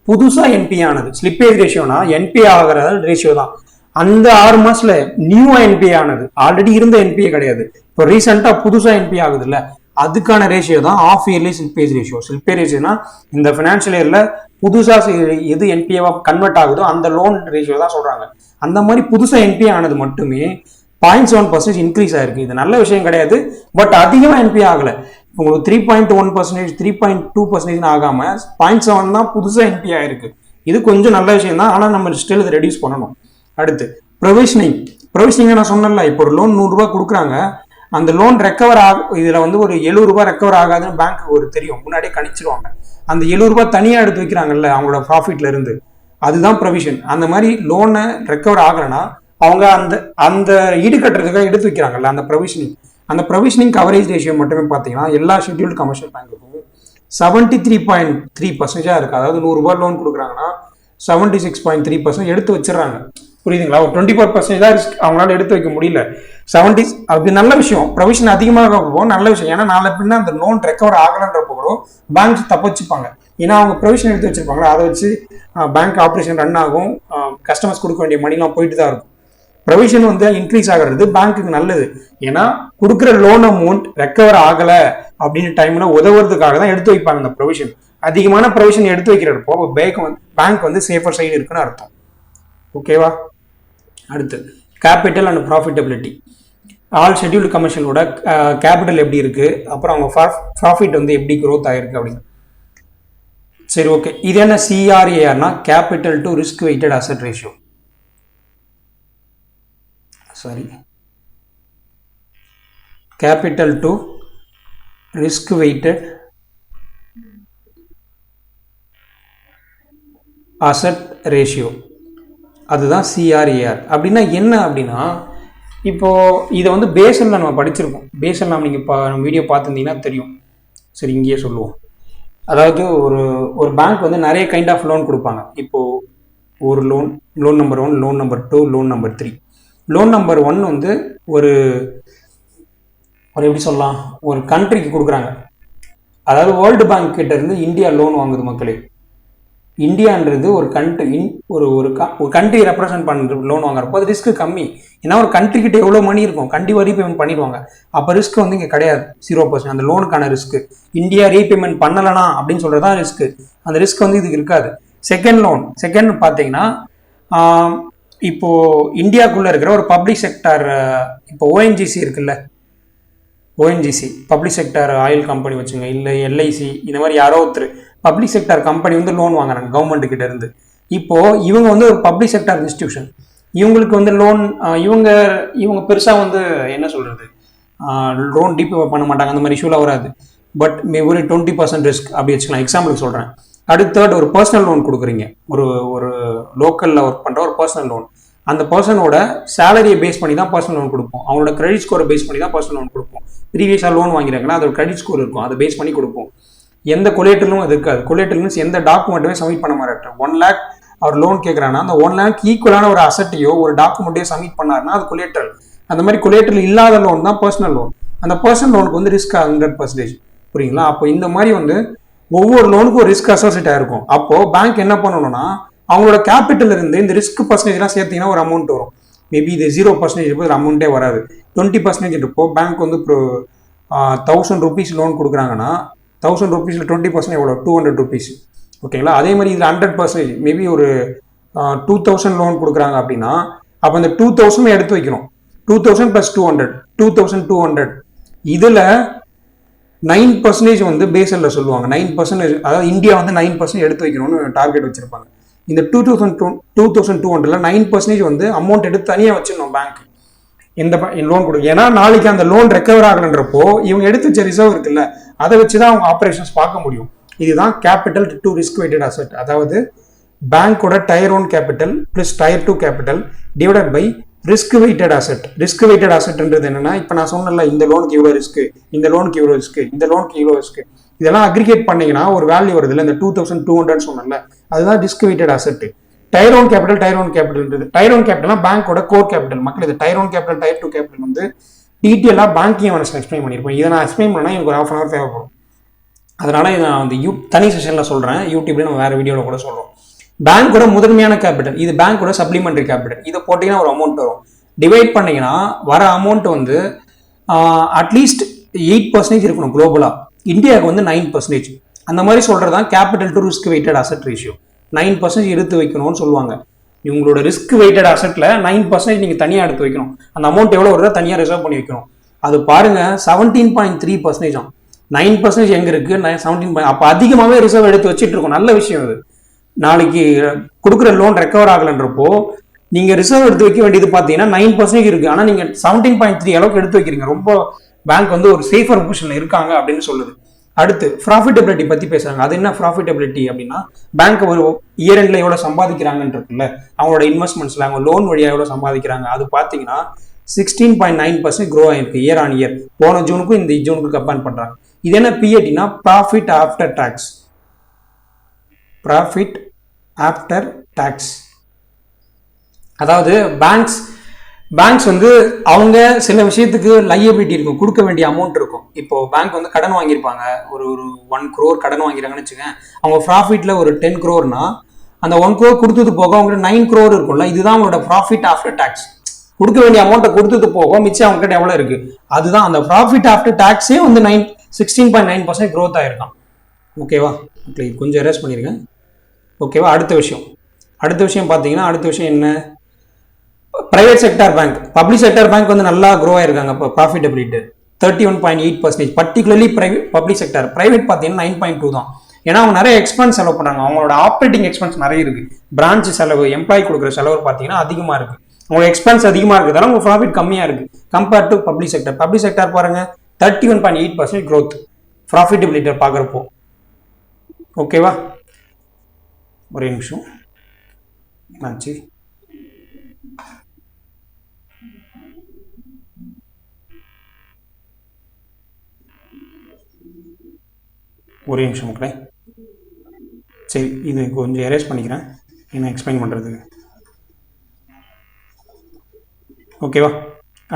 புதுசா என்பிஏ ஆனது, ஸ்லிப்பேஜ் ரேஷியோனா என்பிஏ ஆகிற ரேஷியோ தான். அந்த 6 மாசத்துல நியூவா என்பிஏ ஆனது, ஆல்ரெடி இருந்த என்பிஏ கிடையாது, இப்போ ரீசெண்டா புதுசா என்பிஏ ஆகுது இல்ல, அதுக்கான ரேஷியோ தான் of early slippage ratio. Slippage ரேஷியோனா இந்த பினான்சியல் இயர்ல புதுசா எது என்பிஏவா கன்வெர்ட் ஆகுதோ அந்த லோன் ரேஷியோ தான் சொல்றாங்க. அந்த மாதிரி புதுசா என்பிஏ ஆனது மட்டுமே 0.7% இன்க்ரீஸ் ஆயிருக்கு. இது நல்ல விஷயம் கிடையாது, பட் அதிகமா என்பிஏ ஆகல. உங்களுக்கு 3.1%, 3.2% ஆகாம 0.7 தான் புதுசா என்பிஏ ஆயிருக்கு. இது கொஞ்சம் நல்ல விஷயம் தான், ஆனா நம்ம ஸ்டில் இதை ரெடியூஸ் பண்ணணும். அடுத்து ப்ரொவிஷனிங் நான் சொன்னேன்ல, இப்போ ஒரு லோன் 100 ரூபாய் கொடுக்குறாங்க, அந்த லோன் ரெக்கவர் இதுல வந்து ஒரு 70 ரூபாய் ரெக்கவர் ஆகாதுன்னு பேங்க் ஒரு தெரியும், முன்னாடியே கணிச்சிருவாங்க. அந்த 70 ரூபாய் தனியா எடுத்து வைக்கிறாங்கல்ல அவங்களோட ப்ராஃபிட்ல இருந்து, அதுதான் ப்ரொவிஷன். அந்த மாதிரி லோனை ரெக்கவர் ஆகலைன்னா அவங்க அந்த அந்த ஈடுகட்டுறதுக்காக எடுத்து வைக்கிறாங்கல்ல அந்த ப்ரொவிஷனிங் கவரேஜ் ரேஷியோ மட்டுமே பார்த்தீங்கன்னா எல்லா ஷெட்யூல்டு கமர்ஷியல் பேங்க்குக்கும் 73.3% இருக்கு. அதாவது 100 ரூபாய் லோன் கொடுக்குறாங்கன்னா 76.3% எடுத்து வச்சிடறாங்க. புரியுதுங்களா? ஒரு 24% தான் ரிஸ்க் அவங்களால எடுத்து வைக்க முடியல. 70 அது நல்ல விஷயம். ப்ரொவிஷன் அதிகமாக போகும், நல்ல விஷயம். ஏன்னா நாளை பின்னா அந்த லோன் ரெக்கவர் ஆகலன்றப்போ கூட பேங்க்ஸ் தப்பிச்சுப்பாங்க. ஏன்னா அவங்க ப்ரொவிஷன் எடுத்து வச்சிருப்பாங்களா, அதை வச்சு பேங்க் ஆப்ரேஷன் ரன் ஆகும், கஸ்டமர்ஸ் கொடுக்க வேண்டிய மணிலாம் போயிட்டு தான் இருக்கும். ப்ரொவிஷன் வந்து இன்க்ரீஸ் ஆகிறது பேங்க்குக்கு நல்லது. ஏன்னா கொடுக்குற லோன் அமௌண்ட் ரெக்கவர் ஆகலை அப்படின்னு டைம்ல உதவுறதுக்காக தான் எடுத்து வைப்பாங்க அந்த ப்ரொவிஷன். அதிகமான ப்ரொவிஷன் எடுத்து வைக்கிறப்போ பேங்க் வந்து சேஃபர் சைடு இருக்குன்னு அர்த்தம். ஓகேவா? அடுத்து capital and profitability. All scheduled கமர்ஷியலோட கேபிட்டல் எப்படி இருக்கு, அப்புறம் அவங்க ப்ராஃபிட் வந்து எப்படி க்ரோத் ஆயிருக்கு அப்படின்னு. சரி, ஓகே. இது என்ன சிஆர்ஏஆர்னா capital to risk weighted asset ratio. Sorry, capital to risk weighted asset ratio, அதுதான் சிஆர்ஏஆர். அப்படின்னா என்ன அப்படின்னா, இப்போ இதை வந்து பேசலில் நம்ம படிச்சிருக்கோம். பேசல் நீங்கள் வீடியோ பார்த்துருந்தீங்கன்னா தெரியும். சரி, இங்கேயே சொல்லுவோம். அதாவது ஒரு பேங்க் வந்து நிறைய கைண்ட் ஆஃப் லோன் கொடுப்பாங்க. இப்போ ஒரு loan number 1, loan number 2, loan number 3. Loan number 1 வந்து ஒரு எப்படி சொல்லலாம், ஒரு கண்ட்ரிக்கு கொடுக்குறாங்க. அதாவது வேர்ல்டு பேங்க் கிட்ட இருந்து இந்தியா லோன் வாங்குது மக்களே. இந்தியான்றது ஒரு கண்ட்ரி, ஒரு கண்ட்ரி ரெப்ரசென்ட் பண்ணுற லோன் வாங்குறப்போ அது ரிஸ்க் கம்மி. ஏன்னா ஒரு கண்ட்ரி கிட்ட எவ்வளோ மணி இருக்கும், கண்டிப்பாக ரீபேமெண்ட் பண்ணிடுவாங்க. அப்போ ரிஸ்க் வந்து இங்கே கிடையாது, 0%. அந்த லோனுக்கான ரிஸ்க் இந்தியா ரீபேமெண்ட் பண்ணலனா அப்படின்னு சொல்றதா ரிஸ்க். அந்த ரிஸ்க் வந்து இதுக்கு இருக்காது. செகண்ட் பார்த்தீங்கன்னா, இப்போ இந்தியாவுக்குள்ள இருக்கிற ஒரு பப்ளிக் செக்டார், இப்போ ஓஎன்ஜிசி இருக்குல்ல, ONGC public sector oil company வச்சுங்க, இல்லை எல்ஐசி, இந்த மாதிரி யாரோ ஒருத்தர் பப்ளிக் செக்டார் கம்பெனி வந்து லோன் வாங்குறாங்க கவர்மெண்ட் கிட்ட இருந்து. இப்போ இவங்க வந்து ஒரு பப்ளிக் செக்டார் இன்ஸ்டிடியூஷன், இவங்களுக்கு வந்து லோன் இவங்க பெருசா வந்து என்ன சொல்றது, லோன் டீப்பே பண்ண மாட்டாங்க, அந்த மாதிரி இஷ்யூலாம் வராது. பட் ஒரு 20% ரிஸ்க் அப்படி வச்சுக்கலாம். எக்ஸாம்பிளுக்கு சொல்றேன். அடுத்த ஒரு பர்சனல் லோன் கொடுக்குறீங்க, ஒரு லோக்கல்ல ஒர்க் பண்ற ஒரு பர்சனல் லோன். அந்த பர்சனோட சேலரியை பேஸ் பண்ணி தான் பர்சனல் லோன் கொடுப்போம். அவங்களோட கிரெடிட் ஸ்கோரை பேஸ் பண்ணி தான் பர்சனல் லோன் கொடுப்போம். ப்ரீவியஸாக லோன் வாங்கிறாங்கன்னா அதோட கிரெடிட் ஸ்கோர் இருக்கும், அதை பேஸ் பண்ணி கொடுப்போம். எந்த கொலேட்டரும் அது இருக்காது. கொலேட்டர் மீன்ஸ் எந்த டாக்குமெண்ட்டுமே சப்மிட் பண்ண மாட்டார். 1 lakh அவர் லோன் கேட்குறாங்கன்னா அந்த 1 lakh ஈக்குவலான ஒரு அசட்டையோ ஒரு டாக்குமெண்ட்டையோ சப்மிட் பண்ணாருன்னா அது கொலேட்டர். அந்த மாதிரி கொலேட்டர் இல்லாத லோன் தான் பர்சனல் லோன். அந்த பர்சனல் லோனுக்கு வந்து ரிஸ்க் 100%. புரியுங்களா? அப்போ இந்த மாதிரி வந்து ஒவ்வொரு லோனுக்கும் ஒரு ரிஸ்க் அசோசியேட் ஆயிருக்கும். அப்போ பேங்க் என்ன பண்ணணும்னா, அவங்களோட கேபிட்டல் இருந்து இந்த ரிஸ்க் பர்சன்டேஜ்லாம் சேர்த்தீங்கன்னா ஒரு அமௌண்ட் வரும். மேபி இது 0% ஒரு அமௌண்ட்டே வராது. 20% இருப்போ பேங்க் வந்து 1000 rupees லோன் கொடுக்குறாங்கன்னா 1000 rupeesல 20% எவ்வளோ, 200 rupees. ஓகேங்களா? அதே மாதிரி இதில் 100% மேபி ஒரு 2000 லோன் கொடுக்குறாங்க அப்படின்னா அப்போ அந்த 2000 எடுத்து வைக்கணும். 2000 + 200, 2200. இதில் 9% வந்து பேசலில் சொல்லுவாங்க. 9%, அதாவது இந்தியா வந்து 9% எடுத்து வைக்கணும்னு டார்கெட் வச்சிருப்பாங்க. இந்த 2200ல 9% வந்து அமௌண்ட் எடுத்து தனியாக வச்சிடணும் பேங்க் இந்த லோன் கொடுக்கும். ஏன்னா நாளைக்கு அந்த லோன் ரெக்கவர் ஆகலன்றப்போ இவங்க எடுத்து வச்ச ரிசர்வ் இருக்குல்ல, அதை வச்சுதான் அவங்க ஆப்ரேஷன்ஸ் பார்க்க முடியும். இதுதான் capital to risk weighted asset. அதாவது பேங்கோட tier 1 capital plus tier 2 capital divided by risk weighted asset. Risk weighted அசெட்ன்றது என்னன்னா, இப்போ நான் சொன்னல இந்த லோனுக்கு இவ்வளோ ரிஸ்க், இந்த லோனுக்கு இவ்வளோ ரிஸ்க், இந்த லோனுக்கு இவ்வளோ ரிஸ்க், இதெல்லாம் அக்ரிகேட் பண்ணீங்கன்னா ஒரு வேல்யூ வருது இல்லை, இந்த 2200 சொன்னல, அதுதான் risk weighted asset. Tier 1 capital tier 1 capital பேங்கோட கோர் கேபிட்டல். மக்கள் இது டயர் 1 கேபிட்டல் டயர் 2 கேபிட்டல் வந்து டீட்டெயிலாக பேங்கிங் எக்ஸ்பிளைன் பண்ணியிருப்போம். இதை நான் எக்ஸ்பிளைன் பண்ணா எனக்கு ஒரு 1/2 hour தேவைப்படும். அதனால நான் வந்து தனி செஷனில் சொல்கிறேன், யூடியூப்ல நம்ம வேறு வீடியோவில் கூட சொல்கிறோம். பேங்க்கோட முதன்மையான கேபிட்டல், இது பேங்க்கோட சப்ளிமெண்டரி கேபிட்டல். இதை போட்டிங்கன்னா ஒரு அமௌண்ட் வரும். டிவைட் பண்ணிங்கன்னா வர அமௌண்ட் வந்து அட்லீஸ்ட் 8% இருக்கணும் குளோபலாக. இந்தியாவுக்கு வந்து 9%. அந்த மாதிரி சொல்கிறது தான் capital to risk weighted asset ratio. 9% எடுத்து வைக்கணும்னு சொல்லுவாங்க. உங்களோட ரிஸ்க் வெயிட்டட் அசட்டில் 9% நீங்கள் தனியாக எடுத்து வைக்கணும். அந்த அமௌண்ட் எவ்வளோ வருதோ தனியாக ரிசர்வ் பண்ணி வைக்கணும். அது பாருங்கள் 17.3%. 9% எங்கே இருக்குது? 17. அப்போ அதிகமாகவே ரிசர்வ் எடுத்து வச்சுட்டு இருக்கோம். நல்ல விஷயம் அது. நாளைக்கு கொடுக்குற லோன் ரெக்கவர் ஆகலன்றப்போ நீங்கள் ரிசர்வ் எடுத்து வைக்க வேண்டியது பார்த்தீங்கன்னா 9% இருக்குது. ஆனால் நீங்கள் 17.3 அளவுக்கு எடுத்து வைக்கிறீங்க. ரொம்ப பேங்க் வந்து ஒரு சேஃபர் பொசிஷனில் இருக்காங்க அப்படின்னு சொல்லுது. அடுத்து ப்ராஃபிட்டபிலிட்டி பற்றி பேசுகிறாங்க. அது என்ன ப்ராஃபிட்டபிலிட்டி அப்படின்னா, பேங்க் ஒரு இயர் எண்டில் எவ்வளோ சம்பாதிக்கிறாங்கன்னு இருக்குல்ல, அவங்களோட இன்வெஸ்ட்மெண்ட்ஸில் அவங்க லோன் வழியாக எவ்வளோ சம்பாதிக்கிறாங்க. அது பார்த்தீங்கன்னா 16.9% க்ரோ ஆயிருக்கு இயர் ஆன் இயர். போன ஜூனுக்கும் இந்த ஜூனுக்கும் கம்பேர் பண்ணுறாங்க. இது என்ன பிஏடினா profit after tax. Profit after tax. அதாவது பேங்க்ஸ் வந்து அவங்க சில விஷயத்துக்கு லையபிலிட்டி இருக்கும், கொடுக்க வேண்டிய அமௌண்ட் இருக்கும். இப்போ பேங்க் வந்து கடன் வாங்கியிருப்பாங்க, ஒரு 1 crore கடன் வாங்கிறாங்கன்னு வச்சுக்கோங்க. அவங்க ப்ராஃபிட்ல ஒரு 10 crore அந்த 1 crore கொடுத்தது போக அவங்களுக்கு 9 crore இருக்கும்ல, இதுதான் அவங்களோட ப்ராஃபிட் ஆஃப்டர் டேக்ஸ். கொடுக்க வேண்டிய அமௌண்ட்டை கொடுத்தது போக மிச்சம் அவங்க கிட்ட எவ்வளோ இருக்கு, அதுதான் அந்த ப்ராஃபிட் ஆஃப்டர் டேக்ஸே வந்து 16.9% க்ரோத் ஆயிருக்கான். ஓகேவா? கொஞ்சம் எரேஸ் பண்ணிருங்க. ஓகேவா? அடுத்த விஷயம் பார்த்தீங்கன்னா, அடுத்த விஷயம் என்ன, private sector bank. Public sector bank வந்து நல்லா க்ரோ ஆயிருக்காங்க. இப்போ profitability 31.8%. Particularly public sector. Private பார்த்தீங்கன்னா 9.2 தான். ஏன்னா அவங்க நிறைய எக்ஸ்பென்ஸ் செலவு பண்ணுறாங்க. அவங்களோட ஆப்ரேட்டிங் எக்ஸ்பென்ஸ் நிறைய இருக்கு. பிரான்ச் செலவு, எம்ப்ளாயி கொடுக்குற செலவு பார்த்தீங்கன்னா அதிகமாக இருக்கு. உங்களோட எக்ஸ்பென்ஸ் அதிகமாக இருக்கிறதால உங்க ப்ராஃபிட் கம்மியாக இருக்கு compared to public sector. Public sector பாருங்க 31.8% க்ரோத் ப்ராஃபிட்டபிலிட்டி பார்க்குறப்போ. ஓகேவா? ஒரே நிமிஷம் ஆச்சு. ஒரே நிமிஷம் மக்களே. சரி, இது கொஞ்சம் எரேஸ் பண்ணிக்கிறேன் என்ன எக்ஸ்பிளைன் பண்ணுறதுக்கு. ஓகேவா?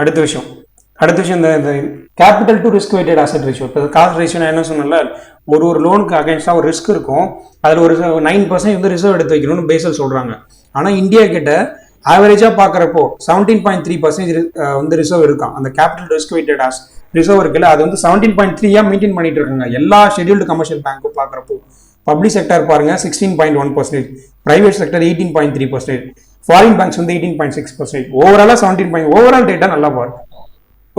அடுத்த விஷயம் இந்த capital to risk weighted asset ratio. இப்போ காஸ்ட் ரேஷியோ நான் என்ன சொன்னேன்ல, ஒரு லோனுக்கு அகைன்ஸ்டாக ஒரு ரிஸ்க் இருக்கும். அதில் ஒரு 9% வந்து ரிசர்வ் எடுத்து வைக்கணும்னு பேசல் சொல்கிறாங்க. ஆனால் இந்தியா கிட்ட ஆவரேஜாக பார்க்குறப்போ 17.3% வந்து ரிசர்வ் இருக்கான். அந்த கேபிட்டல் ரிஸ்க் வெயிட்டட் ரிசர்வ் இருக்குல்ல, அது வந்து 17.3 மெயின்டைன் பண்ணிட்டு இருக்காங்க எல்லா ஷெட்யூல்டு கமர்ஷியல் பேங்க்கும் பார்க்குறப்போ. பப்ளிக் செக்டர் பாருங்க 16.1%, பிரைவேட் செக்டர் 18.3%, ஃபாரின் பேங்க்ஸ் வந்து 18.6%, ஓவராலாக 17. ஓவரால் டேட்டா நல்லா பாருங்க.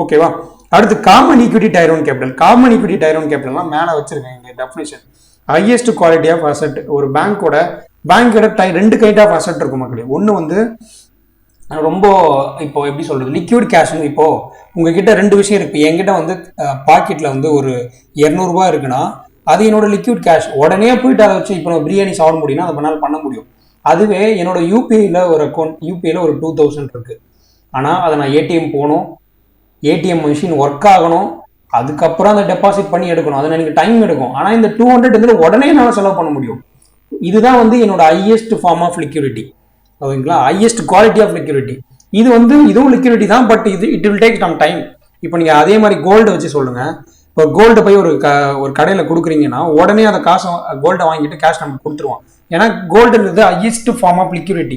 ஓகேவா? அடுத்து common equity tier 1 capital. Common equity tier 1 கேபிட்டல்னா மேலே வச்சிருக்கேன் இங்கே definition. Highest quality of asset. ஒரு பேங்கோட 2 கைண்ட் ஆஃப் அசட் இருக்கும் மக்களே. ஒன்று வந்து ரொம்ப இப்போ எப்படி சொல்றது, லிக்விட் கேஷ். இப்போ உங்ககிட்ட 2 விஷயம் இருக்கு. என்கிட்ட வந்து பாக்கெட்ல வந்து ஒரு 200 ரூபாய் இருக்குன்னா அது என்னோட லிக்விட் கேஷ். உடனே போயிட்டு அதை வச்சு இப்போ பிரியாணி சாப்பிட முடியும்னா அதை பண்ண முடியும். அதுவே என்னோட யூபிஐல ஒரு அக்கௌண்ட், யூபிஐல ஒரு 2000 இருக்கு. ஆனால் அதை நான் ஏடிஎம் போகணும், ஏடிஎம் மிஷின் ஒர்க் ஆகணும், அதுக்கப்புறம் அதை டெபாசிட் பண்ணி எடுக்கணும். அதை எனக்கு டைம் எடுக்கும். ஆனால் இந்த 200 உடனே என்னால் செலவு பண்ண முடியும். இதுதான் வந்து என்னோட ஹையஸ்ட் ஃபார்ம் ஆஃப் லிக்விடிட்டி. ஓகேங்களா? Highest quality of liquidity. இது வந்து இதுவும் லிக்விடிட்டி தான், but it will take some time. இப்போ நீங்கள் அதே மாதிரி கோல்டு வச்சு சொல்லுங்க. இப்போ கோல்டு போய் ஒரு கடையில் கொடுக்குறீங்கன்னா உடனே அதை கோல்டை வாங்கிட்டு கேஷ் நம்ம கொடுத்துருவோம். ஏன்னா கோல்டுன்றது highest form of liquidity.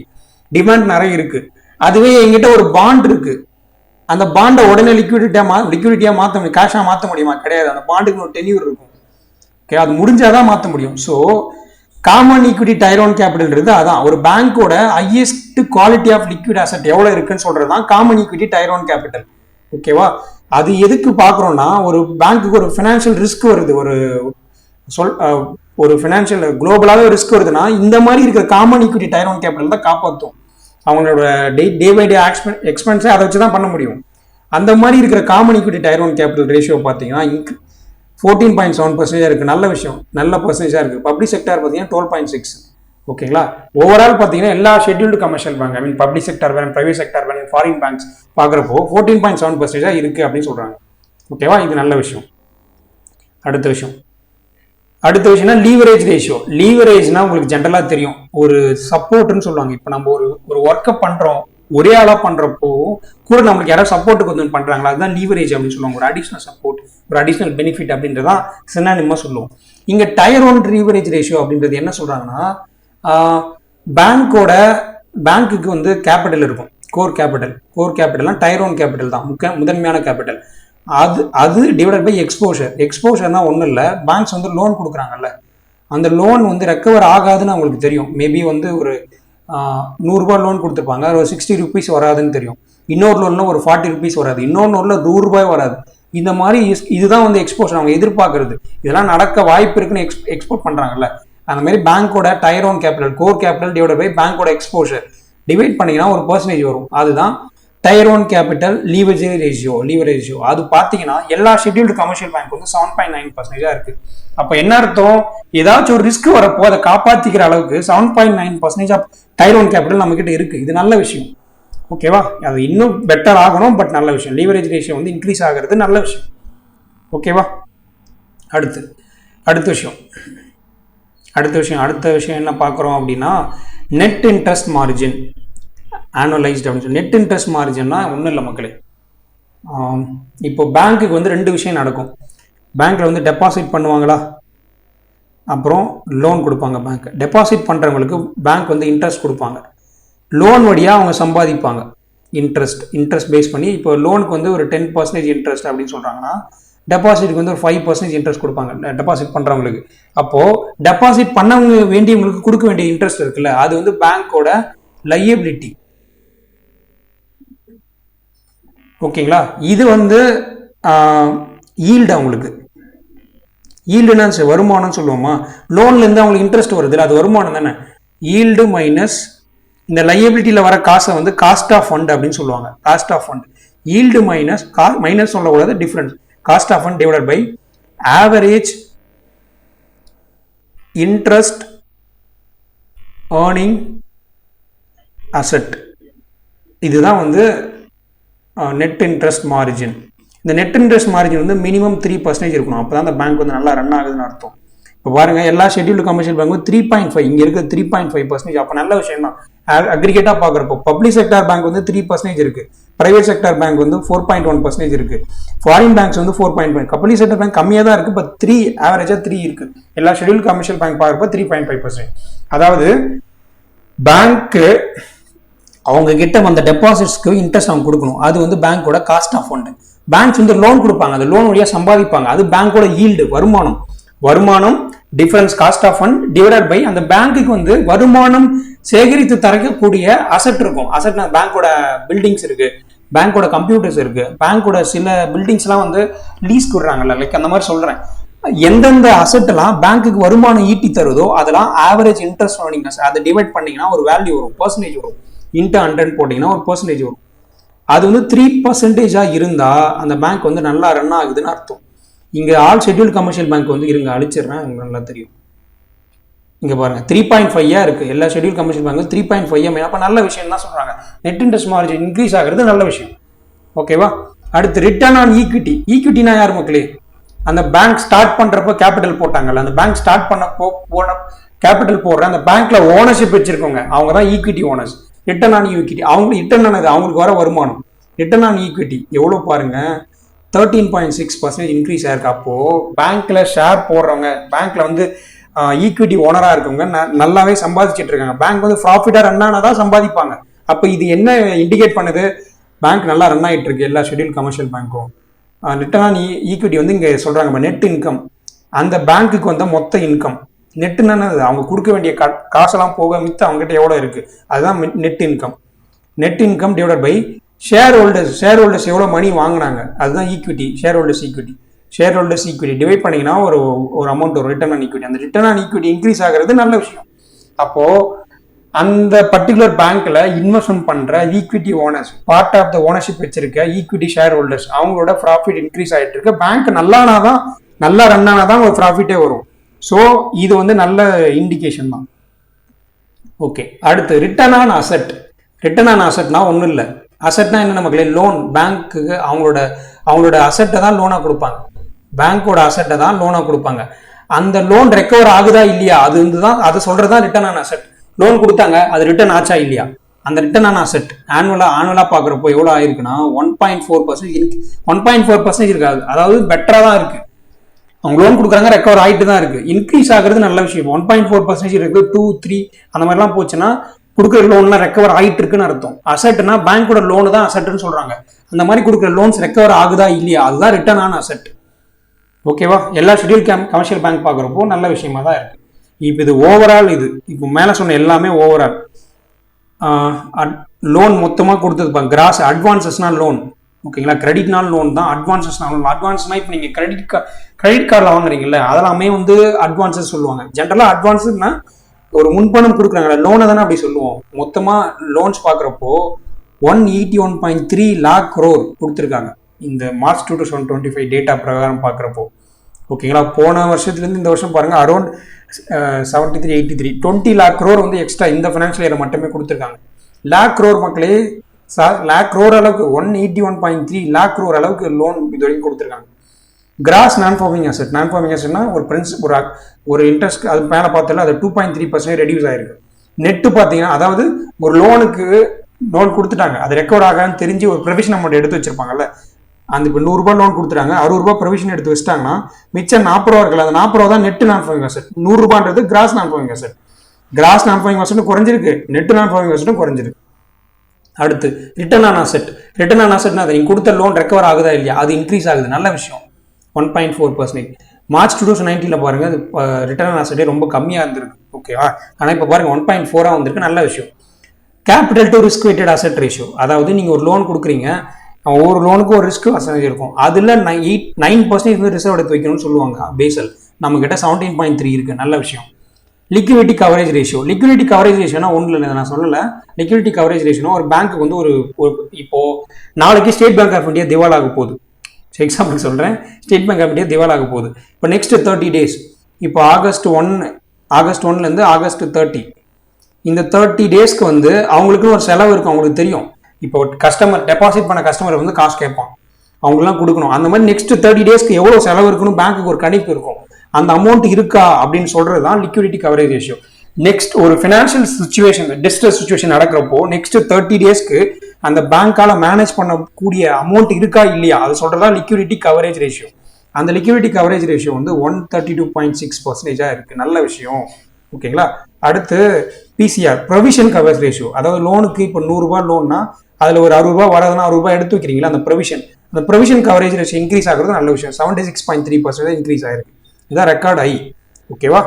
Demand நிறைய இருக்கு. அதுவே எங்கிட்ட ஒரு பாண்ட் இருக்கு, அந்த பாண்டை உடனே லிக்விடிட்டியா மாற்ற முடியும், கேஷாக மாற்ற முடியுமா? கிடையாது. அந்த பாண்டுக்கு ஒரு டென்யூர் இருக்கும். ஓகே, அது முடிஞ்சாதான் மாற்ற முடியும். So common equity tier 1 capital அதான் ஒரு பேங்கோட highest quality of liquid asset எவ்வளவு இருக்குன்னு சொல்றது தான் காமன் ஈக்விட்டி டயர் 1 கேபிட்டல். ஓகேவா? அது எதுக்கு பார்க்குறோம்னா, ஒரு பேங்க்குக்கு ஒரு ஃபினான்ஷியல் ரிஸ்க் வருது, ஒரு ஃபினான்ஷியல் குளோபலாகவே ரிஸ்க் வருதுன்னா இந்த மாதிரி இருக்கிற காமன் ஈக்விட்டி டயர் 1 கேபிட்டல் தான் காப்பாற்றும். அவங்களோட டே பை டே எக்ஸ்பென்ஸை அதை வச்சு தான் பண்ண முடியும். அந்த மாதிரி இருக்கிற common equity tier 1 capital ratio பார்த்தீங்கன்னா 14.7% இருக்கு. நல்ல விஷயம், நல்ல பர்சன்டேஜா இருக்கு. பப்ளிக் செக்டார் பார்த்தீங்கன்னா 12.6. ஓகேங்களா? ஓவரால் பார்த்தீங்கன்னா எல்லா scheduled commercial bank, I mean public sector bank, private sector bank, foreign banks பார்க்குறப்போ 14.7% இருக்கு அப்படின்னு சொல்றாங்க. ஓகேவா? இது நல்ல விஷயம். அடுத்த விஷயம்னா லீவரேஜ் ரேஷியோ. லீவரேஜ்னா உங்களுக்கு ஜென்ரலாக தெரியும், ஒரு சப்போர்ட்னு சொல்லுவாங்க. இப்போ நம்ம ஒரு ஒர்க்கை பண்றோம், ஒரே ஆளா பண்றப்போ கூட நம்மளுக்கு யாராவது சப்போர்ட்டுக்கு வந்து பண்றாங்களா, அதுதான் லீவரேஜ் அப்படின்னு சொல்லுவாங்க. ஒரு அடிஷனல் சப்போர்ட், ஒரு அடிஷனல் பெனிஃபிட் அப்படின்றதான் சினானிமா சொல்லுவோம். இங்க டயர் ஒன் லீவரேஜ் ரேஷியோ அப்படின்றது என்ன சொல்றாங்கன்னா, பேங்க்குக்கு வந்து கேபிட்டல் இருக்கும், கோர் கேபிட்டல்னா டயர் ஒன் கேபிட்டல் தான் முதன்மையான கேபிட்டல். அது டிவைடட் பை எக்ஸ்போஷர்னா ஒன்றும் இல்லை, பேங்க்ஸ் வந்து லோன் கொடுக்குறாங்கல்ல, அந்த லோன் வந்து ரெக்கவர் ஆகாதுன்னு அவங்களுக்கு தெரியும். மேபி வந்து ஒரு 100 ரூபாய் லோன் கொடுத்துருப்பாங்க, ஒரு 60 rupees வராதுன்னு தெரியும். இன்னொரு லோன்ல ஒரு 40 rupees வராது, இன்னொரு லோன்ல 100 ரூபாய் வராது. இந்த மாதிரி இதுதான் வந்து எக்ஸ்போஷர் அவங்க எதிர்பார்க்கறது. இதெல்லாம் நடக்க வாய்ப்பு இருக்குன்னு எக்ஸ்போர்ட் பண்றாங்கல்ல, அந்த மாதிரி பேங்கோட tier one capital core capital divide by பேங்கோட எக்ஸ்போஷர் டிவைட் பண்ணீங்கன்னா ஒரு பர்சன்டேஜ் வரும். அதுதான் tier one capital leverage ratio. அது பார்த்தீங்கன்னா எல்லா ஷெட்யூல்டு கமர்ஷியல் பேங்க் வந்து 7.9% இருக்கு. அப்போ என்ன அர்த்தம், ஏதாச்சும் ஒரு ரிஸ்க் வரப்போ அதை காப்பாற்றிக்கிற அளவுக்கு 7.9% ஆஃப் டயர் ஒன் கேபிட்டல் நம்ம கிட்ட இருக்கு. இது நல்ல விஷயம், ஓகேவா? அது இன்னும் பெட்டர் ஆகணும், பட் நல்ல விஷயம். லீவரேஜ் ரேஷியோ வந்து இன்க்ரீஸ் ஆகிறது நல்ல விஷயம், ஓகேவா? அடுத்த விஷயம் என்ன பார்க்குறோம் அப்படின்னா, நெட் இன்ட்ரெஸ்ட் மார்ஜின் ஆனுவலைஸ்ட் அப்படின்னு சொல்லி. நெட் இன்ட்ரெஸ்ட் மார்ஜின்னா ஒன்றும் இல்லை மக்களே, இப்போ பேங்க்குக்கு வந்து 2 விஷயம் நடக்கும். பேங்க்ல வந்து டெபாசிட் பண்ணுவாங்களா, அப்புறம் லோன் கொடுப்பாங்க. பேங்க் டெபாசிட் பண்ணுறவங்களுக்கு பேங்க் வந்து இன்ட்ரெஸ்ட் கொடுப்பாங்க, லோன் வழியாக அவங்க சம்பாதிப்பாங்க. இன்ட்ரெஸ்ட் பேஸ் பண்ணி இப்போ லோனுக்கு வந்து ஒரு 10% இன்ட்ரெஸ்ட் அப்படின்னு சொல்கிறாங்கன்னா, டெபாசிட்டுக்கு வந்து ஒரு 5% இன்ட்ரெஸ்ட் கொடுப்பாங்க டெபாசிட் பண்ணுறவங்களுக்கு. அப்போது டெபாசிட் பண்ணவங்க வேண்டியவங்களுக்கு கொடுக்க வேண்டிய இன்ட்ரெஸ்ட் இருக்குல்ல, அது வந்து பேங்க்கோட லையபிலிட்டி, ஓகேங்களா? இது வந்து ஈல்டு, அவங்களுக்கு ஈல்டுனா வருமானம் சொல்லுவோமா, லோன்லேருந்து அவங்களுக்கு இன்ட்ரெஸ்ட் வருது, அது வருமானம் தானே. ஈல்டு மைனஸ் இந்த லையபிலிட்டியில் வர காசை வந்து காஸ்ட் ஆஃப் ஃபண்ட் அப்படின்னு சொல்லுவாங்க. Cost of fund, yield minus சொல்லக்கூடாது, difference. Cost of fund divided by average interest earning asset. இதுதான் வந்து நெட் இன்ட்ரெஸ்ட் மார்ஜின். இந்த நெட் இன்ட்ரெஸ்ட் மார்ஜின் வந்து மினிமம் 3% இருக்கணும், அப்போ தான் அந்த பேங்க் வந்து நல்லா ரன் ஆகுதுன்னு அர்த்தம். இப்போ பாருங்க, எல்லா ஷெட்யூல்டு கமர்ஷியல் பேங்க் 3.5, இங்கே இருக்க 3.5%, அப்போ நல்ல விஷயம் தான். அக்ரிகேட்டாக பார்க்குறப்போ பப்ளிக் செக்டார் பேங்க் வந்து 3% இருக்கு, பிரைவேட் செக்டார் பேங்க் வந்து 4.1% இருக்கு, ஃபாரின் பேங்க்ஸ் வந்து 4.5. பப்ளிக் செக்டார் பேங்க் கம்மியாக தான் இருக்கு, பட் 3 ஆவரேஜாக 3 இருக்கு. எல்லா ஷெட்யூல்டு கமர்ஷியல் பேங்க் பார்க்குறப்போ 3.5%. அதாவது பேங்க்கு அவங்க கிட்ட வந்த டெபாசிட்ஸ்க்கு இன்ட்ரெஸ்ட் அவங்க கொடுக்கணும், அது வந்து பேங்கோட காஸ்ட் ஆஃப் ஃபண்ட். பேங்க்ஸ் வந்து லோன் கொடுப்பாங்க, அந்த லோன் வழியாக சம்பாதிப்பாங்க, அது பேங்கோட ஈல்டு, வருமானம் difference cost of fund divided by அந்த பேங்க்குக்கு வந்து வருமானம் சேகரித்து தரக்கூடிய அசெட் இருக்கும். அசெட்னா பேங்கோட பில்டிங்ஸ் இருக்கு, பேங்கோட கம்ப்யூட்டர்ஸ் இருக்கு, பேங்கோட சில பில்டிங்ஸ்லாம் வந்து லீஸ் கொடுறாங்கல்ல, லைக் அந்த மாதிரி சொல்றேன். எந்தெந்த அசெட் எல்லாம் பேங்க்குக்கு வருமானம் ஈட்டி தருதோ அதெல்லாம் ஆவரேஜ் இன்ட்ரெஸ்ட் ஏர்னிங் அசெட். அதை டிவைட் பண்ணீங்கன்னா ஒரு வேல்யூ வரும், பர்சன்டேஜ் வரும். இன்ட்டு 100 போட்டிங்கன்னா ஒரு பர்சன்டேஜ் வரும். அது வந்து 3% இருந்தா அந்த பேங்க் வந்து நல்லா ரன் ஆகுதுன்னு அர்த்தம். இங்க ஆல் ஷெட்யூல்டு கமர்ஷியல் பேங்க் வந்து இருங்க அழிச்சிடுறேன், உங்களுக்கு நல்லா தெரியும். இங்க பாருங்க 3.5 இருக்கு, எல்லா ஷெட்யூல் கமர்ஷியல் பேங்க் 3.5. அப்ப நல்ல விஷயம் தான் சொல்றாங்க, நெட் இன்ட்ரெஸ்ட் மார்ஜின் இன்க்ரீஸ் ஆகிறது நல்ல விஷயம், ஓகேவா? அடுத்து ரிட்டர்ன் ஆன் ஈக்விட்டி. ஈக்விட்டினா யார் மக்களே, அந்த பேங்க் ஸ்டார்ட் பண்றப்போ கேபிட்டல் போட்டாங்கல்ல, அந்த பேங்க் ஸ்டார்ட் பண்ணப்போ கேபிட்டல் போடுற அந்த பேங்க்ல ஓனர்ஷிப் வச்சிருக்கோங்க, அவங்க தான் equity owners. Return on equity, அவங்களுக்கு ரிட்டர்ன் ஆனது அவங்களுக்கு வர வருமானம். ரிட்டர்ன் ஆன் ஈக்விட்டி எவ்வளவு பாருங்க, 13.6% இன்க்ரீஸ் ஆயிருக்கு. அப்போ பேங்க்ல ஷேர் போடுறவங்க, பேங்க்ல வந்து ஈக்விட்டி ஓனரா இருக்கவங்க நல்லாவே சம்பாதிச்சுட்டு இருக்காங்க. பேங்க் வந்து ப்ராஃபிட்டா ரன் ஆனாதான் சம்பாதிப்பாங்க. அப்ப இது என்ன இண்டிகேட் பண்ணுது, பேங்க் நல்லா ரன் ஆகிட்டு இருக்கு எல்லா ஷெட்யூல் கமர்ஷியல் பேங்க்கும். ரிட்டர்ன் ஆன் ஈக்விட்டி வந்து இங்க சொல்றாங்க நெட் இன்கம், அந்த பேங்க்குக்கு வந்த மொத்த இன்கம். நெட்டுன்னு அவங்க கொடுக்க வேண்டிய காசெல்லாம் போக மித்த அவங்ககிட்ட எவ்வளவு இருக்கு, அதுதான் net income. Net income divided by share holders எவ்வளவு மணி வாங்கினாங்க, அதுதான் equity. Share holders equity divide பண்ணீங்கன்னா ஒரு அமௌண்ட் வரும், ரிட்டர்ன் ஆன் ஈக்விட்டி. அந்த ரிட்டர்ன் ஆன் ஈக்விட்டி இன்க்ரீஸ் ஆகிறது நல்ல விஷயம். அப்போ அந்த பர்டிகுலர் பேங்க்ல இன்வெஸ்ட்மெண்ட் பண்ற equity owners, part of the ownership வச்சிருக்க ஈக்விட்டி ஷேர் ஹோல்டர்ஸ், அவங்களோட ப்ராஃபிட் இன்க்ரீஸ் ஆயிட்டு இருக்கு. பேங்க் நல்லா ரன் ஆனாதான் ஒரு ப்ராஃபிட்டே வரும். ஸோ இது வந்து நல்ல இண்டிகேஷன் தான். ஓகே, அடுத்து ரிட்டர்ன் ஆன் அசெட்னா ஒன்றும் இல்லை. அசெட்னா என்ன மக்களே, லோன். பேங்க்கு அவங்களோட அசெட்டை தான் லோனா கொடுப்பாங்க, பேங்கோட அசெட்டை தான் லோனா கொடுப்பாங்க. அந்த லோன் ரெக்கவர் ஆகுதா இல்லையா, அது சொல்றதுதான் ரிட்டர்ன் ஆன் அசெட். லோன் கொடுத்தாங்க, அது ரிட்டர்ன் ஆச்சா இல்லையா, அந்த ரிட்டர்ன் ஆன் அசெட் ஆனுவலாக பார்க்குறப்போ எவ்வளோ ஆயிருக்குன்னா 1.4% 1.4% இருக்காது, அதாவது பெட்டராக தான் இருக்குது. அவங்க லோன் கொடுக்குறாங்க, ரெக்கவர் ஆகிட்டு தான் இருக்குது. இன்க்ரீஸ் ஆகிறது நல்ல விஷயம். 1.4% இருக்குது, 2, 3 அந்த மாதிரிலாம் போச்சுன்னா கொடுக்குற லோன்லாம் ரெக்கவர் ஆகிட்டு இருக்குன்னு அர்த்தம். அசெட்னா பேங்கோட லோனு தான் அசெட்னு சொல்கிறாங்க. அந்த மாதிரி கொடுக்குற லோன்ஸ் ரெக்கவர் ஆகுதா இல்லையா, அதுதான் ரிட்டர்ன் ஆன் அசெட். ஓகேவா? எல்லா ஷெட்யூல் கமர்ஷியல் பேங்க் பார்க்குறப்போ நல்ல விஷயமா தான் இருக்குது. இப்போ இது ஓவரால், இது இப்போ மேலே சொன்ன எல்லாமே ஓவரால் லோன் மொத்தமாக கொடுத்தது. கிராஸ் அட்வான்சஸ்னா லோன், ஓகேங்களா? கிரெடிட்னால் லோன் தான், அட்வான்சஸ்னா லோன். அட்வான்ஸ்னா இப்போ நீங்கள் கிரெடிட் கார்டில் வாங்குறீங்கல்ல, அதெல்லாமே வந்து அட்வான்சஸ் சொல்லுவாங்க. ஜென்ரலாக அட்வான்ஸ்னா ஒரு முன்பணம் கொடுக்குறாங்க, லோனை தானே அப்படி சொல்லுவோம். மொத்தமாக லோன்ஸ் பார்க்குறப்போ 181.3 lakh crore கொடுத்துருக்காங்க இந்த மார்ச் 2025 டேட்டா பிரகாரம் பார்க்குறப்போ, ஓகேங்களா? போன வருஷத்துலேருந்து இந்த வருஷம் பாருங்கள் அரௌண்ட் 73-83 20 lakh crore வந்து எக்ஸ்ட்ரா இந்த ஃபினான்ஷியல் இயர் மட்டுமே கொடுத்துருக்காங்க. lakh crore மக்களே, lakh crore அளவுக்கு 181.3 lakh crore அளவுக்கு லோன் இது வரைக்கும் கொடுத்துருக்காங்க. கிராஸ் நான் ஃபார்மிங் அசெட்னா ஒரு இன்ட்ரெஸ்ட் அது மேலே பார்த்தாலும் அது 2.3% ரெடியூஸ் ஆயிருக்கு. நெட்டு பார்த்தீங்கன்னா, அதாவது ஒரு லோன் கொடுத்துட்டாங்க, அது ரெக்கவர் ஆகான்னு தெரிஞ்சு ஒரு ப்ரொவிஷன் அமௌண்ட் எடுத்து வச்சிருப்பாங்கல்ல, அந்த இப்போ 100 ரூபாய் லோன் கொடுத்துட்டாங்க, 60 ரூபாய் ப்ரொவிஷன் எடுத்து வச்சிட்டாங்கன்னா மிச்சம் 40 ரூபா இருக்குல்ல, அந்த 40 ரூபா தான் நெட் நான் ஃபார்மிங் அசெட். 100 ரூபான்றது கிராஸ் நான் ஃபார்மிங் அசெட். கிராஸ் நான் ஃபார்மிங் அசெட்டும் குறைஞ்சிருக்கு, நெட் நான் ஃபார்மிங் அசெட்டும் குறைஞ்சிருக்கு. அடுத்து ரிட்டர்ன் ஆன் அசெட்னா அது நீங்கள் கொடுத்த லோன் ரெக்கவர் ஆகுதா இல்லையா, அது இன்க்ரீஸ் ஆகுது, நல்ல விஷயம். 1.4%. மார்ச் 2019 பாருங்க, அது ரிட்டர்ன் ஆன் அசெட்டே ரொம்ப கம்மியாக இருந்திருக்கு, ஓகேவா? ஆனால் இப்போ பாருங்க 1.4 வந்திருக்கு, நல்ல விஷயம். Capital to risk weighted asset ratio, அதாவது நீங்கள் ஒரு லோன் கொடுக்குறீங்க, ஒவ்வொரு லோனுக்கும் ஒரு ரிஸ்க் பர்சன்டேஜ் இருக்கும், அதில் 9% வந்து ரிசர்வ் எடுத்து வைக்கணும்னு சொல்லுவாங்க பேசல். நம்ம கிட்ட 17.3 இருக்கு, நல்ல விஷயம். லிக்விடிட்டி கவரேஜ் ரேஷியோனா ஒன்றும் இல்லை, நான் சொல்லலை. லிக்விடிட்டி கவரேஜ் ரேஷியோனா ஒரு பேங்க்கு வந்து ஒரு இப்போ நாளைக்கு ஸ்டேட் பேங்க் ஆஃப் இந்தியா திவாலாக போகுது, எக்ஸாம்பிள் சொல்கிறேன், ஸ்டேட் பேங்க் ஆஃப் இந்தியா திவாலாக போகுது. இப்போ நெக்ஸ்ட் 30 days, இப்போ ஆகஸ்ட் 1 ஆகஸ்ட் 30, இந்த 30 daysக்கு வந்து அவங்களுக்குன்னு ஒரு செலவு இருக்கும், அவங்களுக்கு தெரியும். இப்போ டெபாசிட் பண்ண கஸ்டமர் வந்து காசு கேட்பான், அவங்களாம் கொடுக்கணும். அந்த மாதிரி நெக்ஸ்ட் 30 daysக்கு எவ்வளோ செலவு இருக்குன்னு பேங்க்குக்கு ஒரு கணிப்பு இருக்கும். அந்த அமௌண்ட் இருக்கா அப்படின்னு சொல்றது தான் லிக்விடிட்டி கவரேஜ் ரேஷியோ. நெக்ஸ்ட் ஒரு ஃபினான்ஷியல் சுச்சுவேஷன், டிஸ்ட்ரெஸ் சுச்சுவேஷன் நடக்கிறப்போ நெக்ஸ்ட் 30 daysக்கு அந்த பேங்கால மேனேஜ் பண்ணக்கூடிய அமௌண்ட் இருக்கா இல்லையா, அது சொல்றதா லிக்விடிட்டி கவரேஜ் ரேஷியோ. அந்த லிக்விடிட்டி கவரேஜ் ரேஷியோ வந்து 132.6% இருக்கு, நல்ல விஷயம், ஓகேங்களா? அடுத்து பிசிஆர், ப்ரொவிஷன் கவரேஜ் ரேஷியோ, அதாவது லோனுக்கு இப்போ 100 ரூபாய் லோன்னா அதில் ஒரு 60 ரூபாய் வராதுன்னா 60 ரூபாய் எடுத்து வைக்கிறீங்களா, அந்த ப்ரொவிஷன் கவரேஜ் ரேஷியோ இன்க்ரீஸ் ஆகிறது நல்ல விஷயம். 76.3% இன்க்ரீஸ் ஆயிருக்கு, இதான் ரெக்கார்ட் ஐ, ஓகேவா?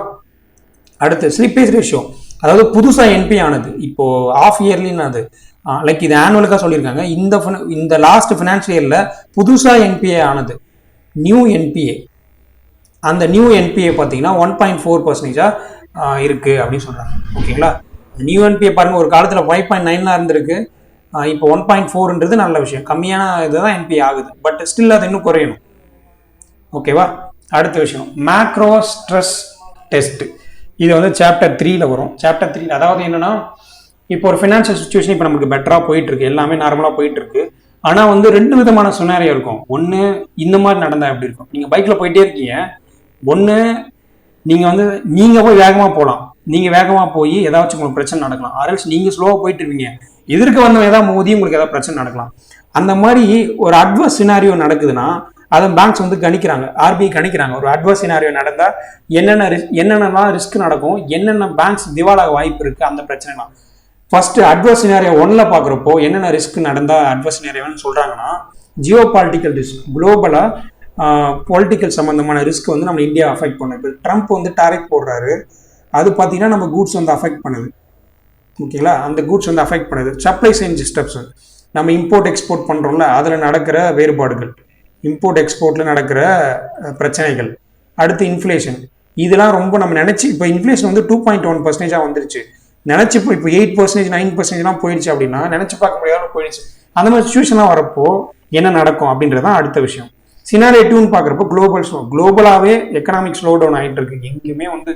அடுத்து ஸ்லிப்பேஜ் ரேஷியோ, அதாவது புதுசாக என்பி ஆனது, இப்போ ஆஃப் இயர்லின்னு அது லைக் இது ஆனுவலுக்காக சொல்லியிருக்காங்க. இந்த லாஸ்ட் ஃபினான்ஷியல் இயரில் புதுசாக என்பிஏ ஆனது, நியூ என்பிஏ, அந்த நியூ என்பிஏ பார்த்தீங்கன்னா 1.4% இருக்கு அப்படின்னு சொல்றாங்க, ஓகேங்களா? நியூ என்பிஏ பாருங்க, ஒரு காலத்தில் 5.9 இருந்திருக்கு, இப்போ 1.4ன்றது நல்ல விஷயம். கம்மியான இதுதான் என்பிஏ ஆகுது, பட் ஸ்டில் அது இன்னும் குறையணும், ஓகேவா? அடுத்த விஷயம் மேக்ரோ ஸ்ட்ரெஸ் டெஸ்ட், இது வந்து சாப்டர் 3ல வரும். சாப்டர் 3 அதாவது என்னன்னா, இப்போ ஒரு ஃபினான்ஷியல் சுச்சுவேஷன் இப்போ நமக்கு பெட்டராக போயிட்டு இருக்கு, எல்லாமே நார்மலாக போயிட்டு இருக்கு. ஆனால் வந்து 2 விதமான சினாரியோ இருக்கும். ஒன்று இந்த மாதிரி நடந்தால் எப்படி இருக்கும், நீங்கள் பைக்கில் போயிட்டே இருக்கீங்க, ஒன்று நீங்கள் போய் வேகமாக போகலாம், நீங்கள் வேகமாக போய் ஏதாச்சும் உங்களுக்கு பிரச்சனை நடக்கலாம், ஆர்எல்ஸ் நீங்கள் ஸ்லோவாக போயிட்டு இருக்கீங்க, எதிர்க்க வந்தவங்க ஏதாவது மோதி உங்களுக்கு ஏதாவது பிரச்சனை நடக்கலாம். அந்த மாதிரி ஒரு அட்வர்ஸ் சினாரியோ நடக்குதுன்னா அதை பேங்க்ஸ் வந்து கணிக்கிறாங்க, ஆர்பிஐ கணிக்கிறாங்க. ஒரு அட்வர்ஸ் சினாரியோ நடந்தால் என்னென்னலாம் ரிஸ்க் நடக்கும், என்னென்ன பேங்க்ஸ் திவாலாக வாய்ப்பு இருக்குது, அந்த பிரச்சனைலாம். ஃபர்ஸ்ட் அட்வர்ஸ் சினாரியோ 1ல பார்க்குறப்போ என்னென்ன ரிஸ்க் நடந்தால் அட்வர்ஸ் சினாரியோன்னு சொல்கிறாங்கன்னா, ஜியோ பாலிட்டிக்கல் ரிஸ்க், குளோபலாக பொலிட்டிக்கல் சம்மந்தமான ரிஸ்க் வந்து நம்ம இந்தியா அஃபெக்ட் பண்ணும். இப்போ ட்ரம்ப் வந்து டாரிஃப் போடுறாரு, அது பார்த்தீங்கன்னா நம்ம கூட்ஸ் வந்து அஃபெக்ட் பண்ணுது, ஓகேங்களா? அந்த கூட்ஸ் வந்து அஃபெக்ட் பண்ணுது. சப்ளை செயின் டிஸ்டர்ப்ஷன், நம்ம இம்போர்ட் எக்ஸ்போர்ட் பண்ணுறோம்ல, அதில் நடக்கிற வேறுபாடுகள், இம்போர்ட் எக்ஸ்போர்ட்டில் நடக்கிற பிரச்சனைகள். அடுத்து இன்ஃப்ளேஷன், இதெல்லாம் ரொம்ப நம்ம நினச்சி, இப்போ இன்ஃப்ளேஷன் வந்து 2.1% வந்துருச்சு, நினச்சி இப்போ 8%, 9%லாம் போயிடுச்சு அப்படின்னா நினச்சி பார்க்க முடியாத போயிடுச்சு. அந்த மாதிரி சுச்சுவேஷன்லாம் வரப்போ என்ன நடக்கும் அப்படின்றதான் அடுத்த விஷயம். சினாரியோ 2ன்னு பார்க்குறப்போ குளோபலாகவே எக்கனாமிக் ஸ்லோ டவுன் ஆகிட்டு இருக்கு, எங்கேயுமே வந்து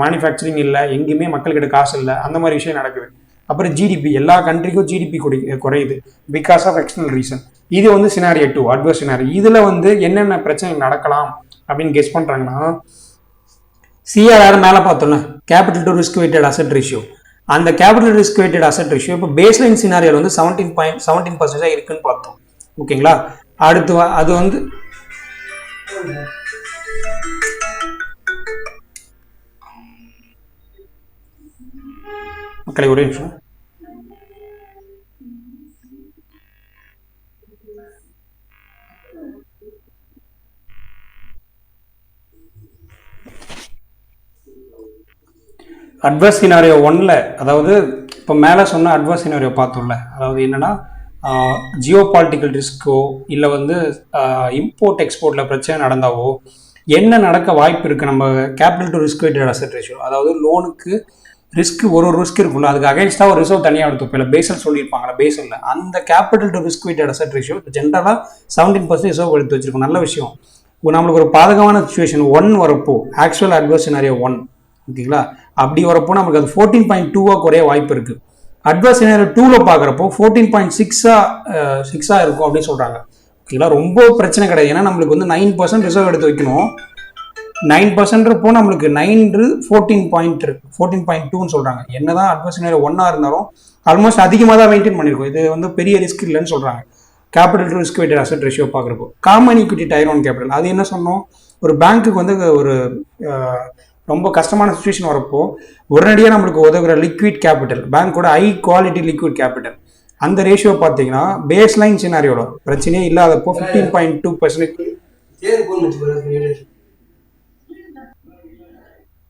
மேனுஃபேக்சரிங் இல்லை, எங்கேயுமே மக்கள்கிட்ட காசு இல்லை, அந்த மாதிரி விஷயம் நடக்குது. அப்புறம் ஜிடிபி, எல்லா கண்ட்ரிக்கும் ஜிடிபி குறையுது பிகாஸ் ஆஃப் எக்ஸ்டர்னல் ரீசன். இது வந்து சினாரியோ 2 அட்வர்ஸ் சினாரியோ. இதில் வந்து என்னென்ன பிரச்சனை நடக்கலாம் அப்படின்னு கெஸ் பண்ணுறாங்கன்னா, சிஆர்ஆர் மேலே பார்த்தோம்ல, capital to risk weighted asset ratio, அந்த capital risk weighted asset ratio இப்போ பேஸ்லைன் சினாரியோவில் வந்து 17% இருக்குன்னு பார்த்தோம். ஓகேங்களா. அடுத்து அது வந்து மக்களை ஒரே நிமிஷம். அட்வர்ஸ் சினாரியோ 1ல், அதாவது இப்போ மேலே சொன்ன அட்வர்ஸ் சினாரியோ பார்த்தோம்ல, அதாவது என்னென்னா ஜியோ பாலிட்டிக்கல் ரிஸ்க்கோ இல்லை வந்து இம்போர்ட் எக்ஸ்போர்ட்டில் பிரச்சனை நடந்தாவோ என்ன நடக்க வாய்ப்பு இருக்குது நம்ம capital to risk weighted asset ratio, அதாவது லோனுக்கு ரிஸ்க் ஒரு ரிஸ்க் இருக்குல்ல, அதுக்கு அகைன்ஸ்டாக ஒரு ரிசர்வ் தனியாக எடுத்துப்போம். இல்லை பேசல் சொல்லியிருப்பாங்களா, பேசலில் அந்த capital to risk weighted asset ratio ஜென்ரலாக 17% ரிசர்வ் எடுத்து வச்சிருக்கோம். நல்ல விஷயம். நம்மளுக்கு ஒரு பாதகமான சுச்சுவேஷன் 1 வரப்போ, ஆக்சுவல் அட்வர்ஸ் சினாரியோ 1, ஓகேங்களா, அப்படி வரப்போ நமக்கு அது 14.2 குறைய வாய்ப்பு இருக்குது. அட்வர்ஸ் சினாரியோ 2ல் பார்க்குறப்போ 14.6 இருக்கும் அப்படின்னு சொல்கிறாங்க. ஓகேங்களா, ரொம்ப பிரச்சனை கிடையாது. ஏன்னா நம்மளுக்கு வந்து 9% ரிசர்வ் எடுத்து வைக்கணும். 9%ப்போ நம்மளுக்கு 14.2ன்னு சொல்கிறாங்க. என்னதான் அட்வர்ஸ் சினாரியோ 1 இருந்தாலும் ஆல்மோஸ்ட் அதிகமாக தான் மெயின்டைன் பண்ணியிருக்கோம். இது வந்து பெரிய ரிஸ்க் இல்லைன்னு சொல்கிறாங்க. Capital to risk weighted asset ratio பார்க்குறப்போ காமன் ஈக்விட்டி டயர் 1 கேபிட்டல், அது என்ன சொன்னோம், ஒரு பேங்க்குக்கு வந்து ஒரு ரொம்ப கஷ்டமான சுச்சுவேஷன் வரப்போ உடனடியாக நம்மளுக்கு உதவுற லிக்விட் கேபிட்டல், பேங்க்கோட ஹை குவாலிட்டி லிக்விட் கேபிட்டல், அந்த ரேஷியோ பார்த்தீங்கன்னா பேஸ் லைன் சினாரியோட பிரச்சனையே இல்லாதப்போ 15.2%.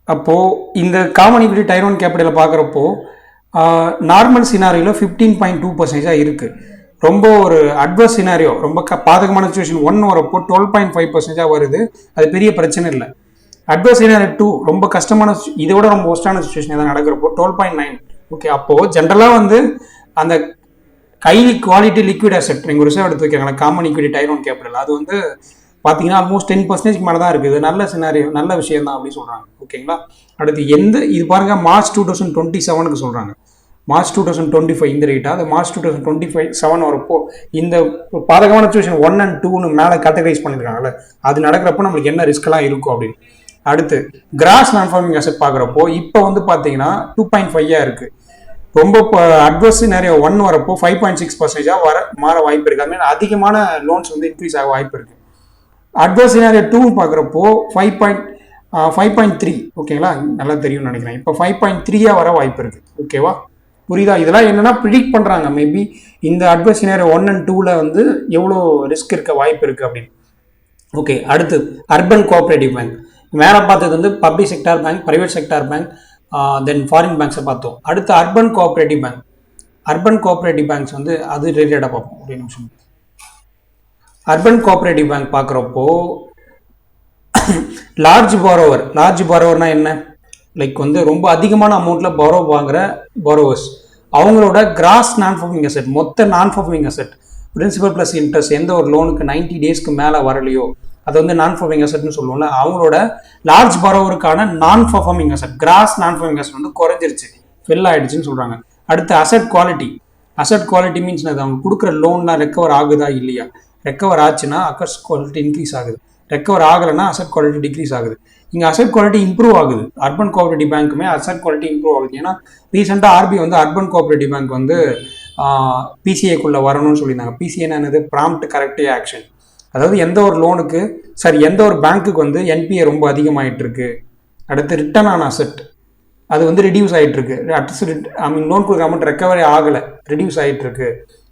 அப்போது இந்த காமன் ஈக்விட்டி டயர் 1 கேபிட்டலை பார்க்குறப்போ நார்மல் சினாரியோவில் 15.2% இருக்குது. ரொம்ப ஒரு அட்வர்ஸ் சினாரியோ, ரொம்ப பாதகமான சுச்சுவேஷன் 1 வரப்போ 12.5% வருது. அது பெரிய பிரச்சனை இல்லை. அட்வர்ஸ் சினாரியோ 2 ரொம்ப கஷ்டமான, இதோட ரொம்ப ஒஸ்டான சுச்சுவேஷன் எதாவது நடக்கிறப்போ 12.9. ஓகே, அப்போது ஜென்ரலாக வந்து அந்த ஹை குவாலிட்டி லிக்விட் அசெட் நீங்கள் ரிசர்வ் எடுத்து வைக்கிறாங்களா காமன் ஈக்விட்டி டயர் 1 கேபிட்டல், அது வந்து பார்த்தீங்கன்னா ஆல்மோஸ்ட் 10% மேலே தான் இருக்குது. நல்ல சினாரியோ, நல்ல விஷயம் தான் அப்படின்னு சொல்கிறாங்க. ஓகேங்களா. அடுத்து இது பாருங்கள், மார்ச் 2027க்கு சொல்கிறாங்க. மார்ச் 2025 இந்த ரேட்டா, அது மார்ச் 2025 வரப்போ இந்த பாதகமான சுச்சுவேஷன் 1 and 2ன்னு மேலே கேட்டகரைஸ் பண்ணியிருக்காங்கல்ல, அது நடக்கிறப்போ நம்மளுக்கு என்ன ரிஸ்க்லாம் இருக்கும் அப்படின்னு. அடுத்து கிராஸ் நான் ஃபார்மிங் அசெட் பார்க்குறப்போ இப்போ வந்து பார்த்தீங்கன்னா 2.5 இருக்குது. ரொம்ப அட்வர்ஸ் சினாரியோ 1 வரப்போ 5.6% மாற வாய்ப்பு இருக்குது. அதுமாதிரி அதிகமான லோன்ஸ் வந்து இன்க்ரீஸ் ஆக வாய்ப்பு இருக்குது. அட்வர்ஸ் சினாரியோ 2 பார்க்குறப்போ 5.3. ஓகேங்களா, நல்லா தெரியும்னு நினைக்கிறேன். இப்போ 5.3 வர வாய்ப்பு இருக்குது. ஓகேவா, புரியுதா? இதெல்லாம் என்னன்னா ப்ரிடிக்ட் பண்ணுறாங்க, மேபி இந்த அட்வர்ஸ் சினாரியோ 1 and 2ல் வந்து எவ்வளோ ரிஸ்க் இருக்க வாய்ப்பு இருக்குது அப்படின்னு. ஓகே, அடுத்து அர்பன் கோஆப்ரேட்டிவ் பேங்க். மேலே பார்த்தது வந்து public sector bank, private sector bank, then foreign பேங்க்ஸை பார்த்தோம். அடுத்து urban cooperative bank. Urban cooperative banks வந்து அது ரிலேட்டடாக பார்ப்போம். ஒரு நிமிஷம். அர்பன் கோஆப்ரேட்டிவ் பேங்க் பார்க்குறப்போ லார்ஜ் பாரோவர்னா என்ன, லைக் வந்து ரொம்ப அதிகமான அமௌண்ட்டில் பாரோ வாங்குற பாரோவர்ஸ், அவங்களோட கிராஸ் நான் பர்ஃபார்மிங் அசெட், மொத்த non performing asset, principal plus interest எந்த ஒரு லோனுக்கு 90 டேஸ்க்கு மேலே வரலையோ அது வந்து நான் பர்ஃபார்மிங் அசெட்னு சொல்லுவோம்ல, அவங்களோட லார்ஜ் பாரோவருக்கான நான் performing asset, cross non performing asset வந்து குறைஞ்சிருச்சு, ஃபில் ஆயிடுச்சுன்னு சொல்கிறாங்க. அடுத்து அசெட் குவாலிட்டி மீன்ஸ் அது அவங்க கொடுக்குற லோன்லாம் ரெக்கவர் ஆகுதா இல்லையா. ரெக்கவர் ஆச்சுன்னா அசெட் குவாலிட்டி இன்க்ரீஸ் ஆகுது, ரெக்கவர் ஆகலைன்னா அசெட் குவாலிட்டி டிக்ரீஸ் ஆகுது. இங்கே அசெட் குவாலிட்டி இம்ப்ரூவ் ஆகுது. அர்பன் கோஆப்ரேட்டிவ் பேங்க்குமே அசெட் குவாலிட்டி இம்ப்ரூவ் ஆகுது. ஏன்னா ரீசெண்டாக ஆர்பிஐ வந்து அர்பன் கோஆப்ரேட்டிவ் பேங்க் வந்து பிசிஏக்குள்ளே வரணும்னு சொல்லியிருந்தாங்க. பிசிஏன்னா என்னது, ப்ராம்ப்ட் கரெக்டிவ் ஆக்ஷன். அதாவது எந்த ஒரு லோனுக்கு எந்த ஒரு பேங்க்குக்கு வந்து என்பிஏ ரொம்ப அதிகமாகிட்டு இருக்கு, அடுத்து ரிட்டர்ன் ஆன் அசெட் அது வந்து ரிடியூஸ் ஆகிட்டு இருக்கு, லோன் கொடுக்க அமௌண்ட் ரெக்கவரி ஆகலை, ரிடியூஸ் ஆகிட்டு இருக்கு.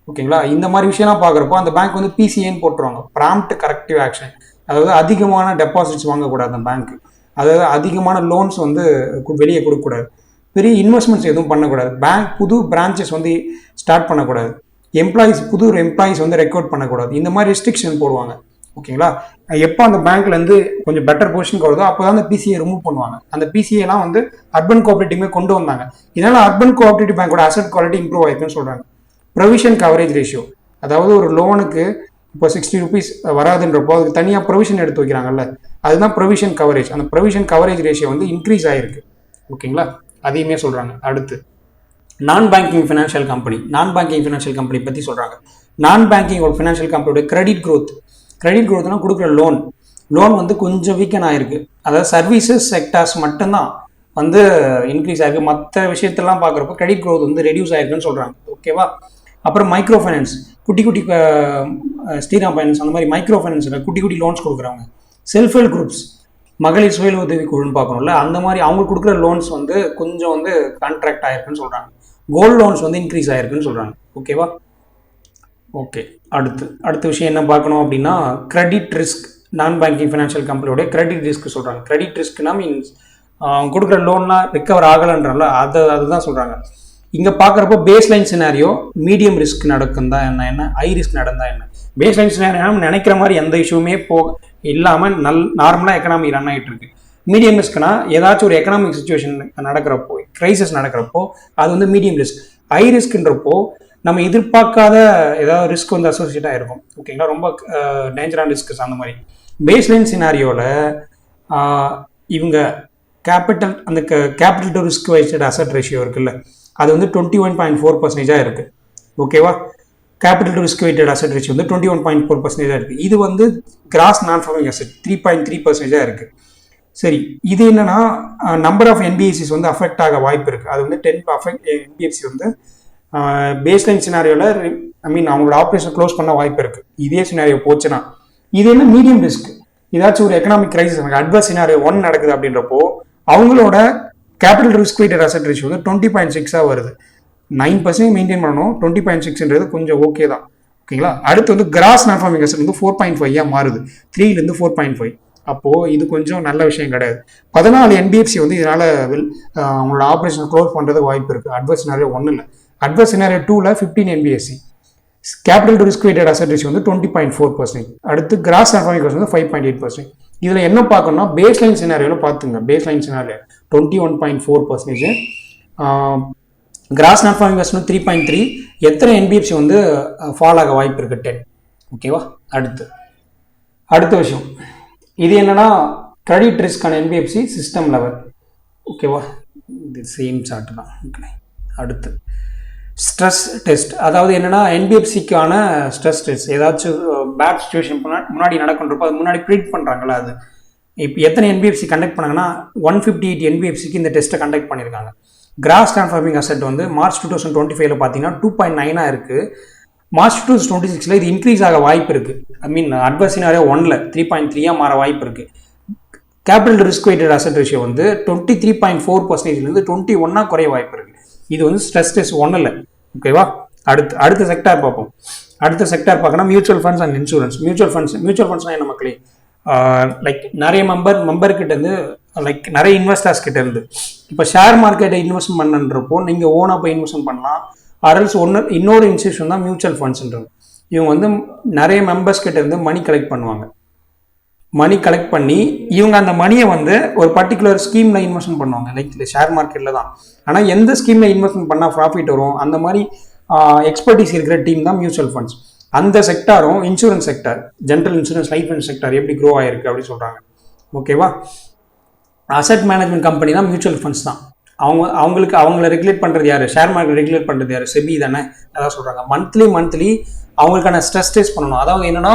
ஓகேங்களா, இந்த மாதிரி விஷயம்லாம் பார்க்குறப்போ அந்த பேங்க் வந்து பிசிஏன்னு போட்டுருவாங்க, ப்ராம்ப்ட் கரெக்டிவ் ஆக்ஷன். அதாவது அதிகமான டெபாசிட்ஸ் வாங்கக்கூடாது அந்த பேங்க்கு, அதாவது அதிகமான லோன்ஸ் வந்து வெளியே கொடுக்கக்கூடாது, பெரிய இன்வெஸ்ட்மெண்ட்ஸ் எதுவும் பண்ணக்கூடாது, பேங்க் புது பிரான்ச்சஸ் வந்து ஸ்டார்ட் பண்ணக்கூடாது, புது எம்ப்ளாயிஸ் வந்து ரெக்ரூட் பண்ணக்கூடாது, இந்த மாதிரி ரெஸ்ட்ரிக்ஷன் போடுவாங்க. ஓகேங்களா, எப்போ அந்த பேங்க்லேருந்து கொஞ்சம் பெட்டர் பொசிஷனுக்கு வருதோ அப்போ தான் அந்த பிசிஏ ரிமூவ் பண்ணுவாங்க. அந்த பிசிஏலாம் வந்து அர்பன் கோஆப்ரேட்டிவ்மே கொண்டு வந்தாங்க. இதனால் அர்பன் கோஆப்ரேட்டிவ் பேங்கோட அசெட் குவாலிட்டி இம்ப்ரூவ் ஆயிருக்குன்னு சொல்கிறாங்க. ப்ரொவிஷன் கவரேஜ் ரேஷியோ, அதாவது ஒரு லோனுக்கு இப்போ 60 rupees வராதுன்றப்போ அதுக்கு தனியாக ப்ரொவிஷன் எடுத்து வைக்கிறாங்கல்ல, அதுதான் ப்ரொவிஷன் கவரேஜ். அந்த ப்ரொவிஷன் கவரேஜ் ரேஷியோ வந்து இன்க்ரீஸ் ஆகிருக்கு. ஓகேங்களா, அதையுமே சொல்கிறாங்க. அடுத்து நான் பேங்கிங் ஃபினான்ஷியல் கம்பெனி பற்றி சொல்கிறாங்க. நான் பேங்கிங் ஒரு ஃபினான்ஷியல் கம்பெனியோட கிரெடிட்னா கொடுக்குற லோன் வந்து கொஞ்சம் வீக்கன் ஆகிருக்கு. அதாவது சர்வீசஸ் செக்டார்ஸ் மட்டும்தான் வந்து இன்க்ரீஸ் ஆயிருக்கு. மற்ற விஷயத்தெல்லாம் பார்க்குறப்போ கிரெடிட் க்ரோத் வந்து ரெடியூஸ் ஆயிருக்குன்னு சொல்கிறாங்க. ஓகேவா. அப்புறம் மைக்ரோ ஃபைனான்ஸ், குட்டி குட்டி ஸ்ரீராம் ஃபைனான்ஸ் அந்த மாதிரி மைக்ரோ ஃபைனான்ஸில் குட்டி குட்டி லோன்ஸ் கொடுக்குறாங்க. செல்ஃப் ஹெல்ப் குரூப்ஸ், மகளிர் சுய உதவி குழுன்னு பார்க்கணும்ல, அந்த மாதிரி அவங்க கொடுக்குற லோன்ஸ் வந்து கொஞ்சம் வந்து கான்ட்ராக்ட் ஆயிருக்குன்னு சொல்கிறாங்க. கோல்டு லோன்ஸ் வந்து இன்க்ரீஸ் ஆயிருக்குன்னு சொல்கிறாங்க. ஓகேவா. ஓகே, அடுத்த விஷயம் என்ன பார்க்கணும் அப்படின்னா credit risk. Non banking financial கம்பெனியோட கிரெடிட் ரிஸ்க் சொல்கிறாங்க. கிரெடிட் ரிஸ்க்னா மீன்ஸ் அவங்க கொடுக்குற லோன்லாம் ரிக்கவர் ஆகலைன்றால அதுதான் சொல்கிறாங்க. இங்கே பார்க்குறப்போ base line scenario medium risk நடக்குந்தா என்ன ஹை ரிஸ்க் நடந்தா என்ன. பேஸ் லைன் சினாரியோ நினைக்கிற மாதிரி எந்த இஷ்யூமே இல்லாமல் நார்மலாக எக்கனாமி ரன் ஆகிட்டு இருக்கு. மீடியம் ரிஸ்க்னா ஏதாச்சும் ஒரு எக்கனாமிக் சுச்சுவேஷன் நடக்கிறப்போ, கிரைசிஸ் நடக்கிறப்போ அது வந்து மீடியம் ரிஸ்க். ஹை ரிஸ்க்ன்றப்போ நம்ம எதிர்பார்க்காத ஏதாவது ரிஸ்க் வந்து அசோசியேட்டாக இருக்கும். ஓகேங்களா, ரொம்ப டேஞ்சரான ரிஸ்க்ஸ் அந்த மாதிரி. பேஸ்லைன் சினாரியோவில் இவங்க அந்த capital to risk weighted asset ratio இருக்குல்ல, அது வந்து 21.4% இருக்குது. ஓகேவா. Capital to risk weighted asset ratio வந்து 21.4% இருக்குது. இது வந்து கிராஸ் நான் பர்ஃபார்மிங் அசட் 3.3% இருக்குது. சரி, இது என்னன்னா நம்பர் ஆஃப் என்பிஎஸ்சிஸ் வந்து அஃபெக்ட் ஆக வாய்ப்பு இருக்குது. அது வந்து 10 என்பிஎஸ்சி வந்து பேஸ்லைன் சினாரியோவில் அவங்களோட ஆப்ரேஷன் க்ளோஸ் பண்ண வாய்ப்பு இருக்குது. இதே சினாரியோ போச்சுன்னா. இது என்ன மீடியம் ரிஸ்க், ஏதாச்சும் ஒரு எக்கனாமிக் கிரைசிஸ் அட்வர்ஸ் சினாரியோ 1 நடக்குது அப்படின்றப்போ அவங்களோட capital risk weighted asset ratio வந்து 20.6 வருது. 9% மெயின்டைன் பண்ணணும். 20.6ன்றது கொஞ்சம் ஓகே தான். ஓகேங்களா. அடுத்து வந்து கிராஸ் நான் பர்ஃபார்மிங் அசட் வந்து 4.5 மாறுது, 3லேருந்து 4.5. அப்போது இது கொஞ்சம் நல்ல விஷயம் கிடையாது. 14 என்பிஎஃப்சி வந்து இதனால் அவங்களோட ஆப்ரேஷன் க்ளோஸ் பண்ணுறதுக்கு வாய்ப்பு இருக்குது. அட்வர்ஸ் சினாரியோ 1 இல்லை. அட்வர்ஸ் சினாரியோ 2ல் 15 NBSC. Capital to risk weighted asset ratio வந்து 20.4%. அடுத்து கிராஸ் நான் பர்ஃபார்மிங் வந்து 5.8%. இதில் என்ன பார்க்கணும்னா பேஸ்லைன் சினாரியோவில் பார்த்துங்க. Baseline scenario 21.4%, cross non performing 3.3. எத்தனை என்பிஎஃப்சி வந்து ஃபால் ஆக வாய்ப்பு இருக்குது? 10. ஓகேவா. அடுத்த விஷயம் இது என்னன்னா கிரெடிட் ரிஸ்க்கான என்பிஎஃப்சி சிஸ்டம் லெவல். ஓகேவா. இது சேம் சார்ட் தான். ஓகே. அடுத்து ஸ்ட்ரெஸ் டெஸ்ட். அதாவது என்னன்னா என்பிஎஃப்சிக்கான ஸ்ட்ரெஸ் டெஸ்ட். ஏதாச்சும் பேட் சுச்சுவேஷன் முன்னாடி நடக்குன்றப்போ அது முன்னாடி ப்ரிடிக்ட் பண்ணுறாங்களா, அது இப்போ எத்தனை என்பிஎஃப்சி கண்டக்ட் பண்ணாங்கன்னா 158 என்பிஎஃப்சிக்கு இந்த டெஸ்ட்டை கண்டக்ட் பண்ணியிருக்காங்க. கிராஸ் நான் பர்ஃபார்மிங் அசட் வந்து மார்ச் 2025 பார்த்தீங்கன்னா 2.9 இருக்குது. மார்ச் 2026 இது இன்க்ரீஸ் ஆக வாய்ப்பு இருக்குது. அட்வர்ஸ் சினாரியோ 1ல் 3.3 மாற வாய்ப்பு இருக்குது. Capital risk weighted asset ratio வந்து 23.4%லேருந்து 21 குறைய வாய்ப்பு இருக்குது. இது வந்து ஸ்ட்ரெஸ் டெஸ்ட் 1ல். ஓகேவா. அடுத்த செக்டார் பார்ப்போம். அடுத்த செக்டார் பார்க்கணும் mutual funds and insurance. Mutual ஃபண்ட்ஸ்னால் என்ன மக்களே, லைக் நிறைய மெம்பர்கிட்ட இருந்து, லைக் நிறைய இன்வெஸ்டர்ஸ் கிட்ட இருந்து. இப்போ ஷேர் மார்க்கெட்டை இன்வெஸ்ட் பண்ணுன்றப்போ நீங்கள் ஓனாக போய் இன்வெஸ்ட்மெண்ட் பண்ணலாம். அரல்ஸ் இன்னொரு இன்ஸ்டியூஷன் தான் மியூச்சுவல் ஃபண்ட்ஸ்ன்றது. இவங்க வந்து நிறைய மெம்பர்ஸ் கிட்ட இருந்து மணி கலெக்ட் பண்ணுவாங்க. மணி கலெக்ட் பண்ணி இவங்க அந்த மணியை வந்து ஒரு பர்டிகுலர் ஸ்கீமில் இன்வெஸ்ட்மெண்ட் பண்ணுவாங்க. லைக் ஷேர் மார்க்கெட்டில் தான். ஆனால் எந்த ஸ்கீமில் இன்வெஸ்ட்மெண்ட் பண்ணால் ப்ராஃபிட் வரும் அந்த மாதிரி எக்ஸ்பர்டீஸ் இருக்கிற டீம் தான் மியூச்சுவல் ஃபண்ட்ஸ். அந்த செக்டாரும் insurance sector, general insurance, life insurance sector எப்படி க்ரோ ஆயிருக்கு அப்படின்னு சொல்கிறாங்க. ஓகேவா. அசட் மேனேஜ்மெண்ட் கம்பெனி தான் மியூச்சுவல் ஃபண்ட்ஸ் தான். அவங்கள ரெகுலேட் பண்ணுறது யார்? ஷேர் மார்க்கெட் ரெகுலேட் பண்ணுறது யார்? செபி தானே. அதான் சொல்கிறாங்க. மந்த்லி அவங்களுக்கான ஸ்ட்ரெஸ் டெஸ்ட் பண்ணணும். அதாவது என்னன்னா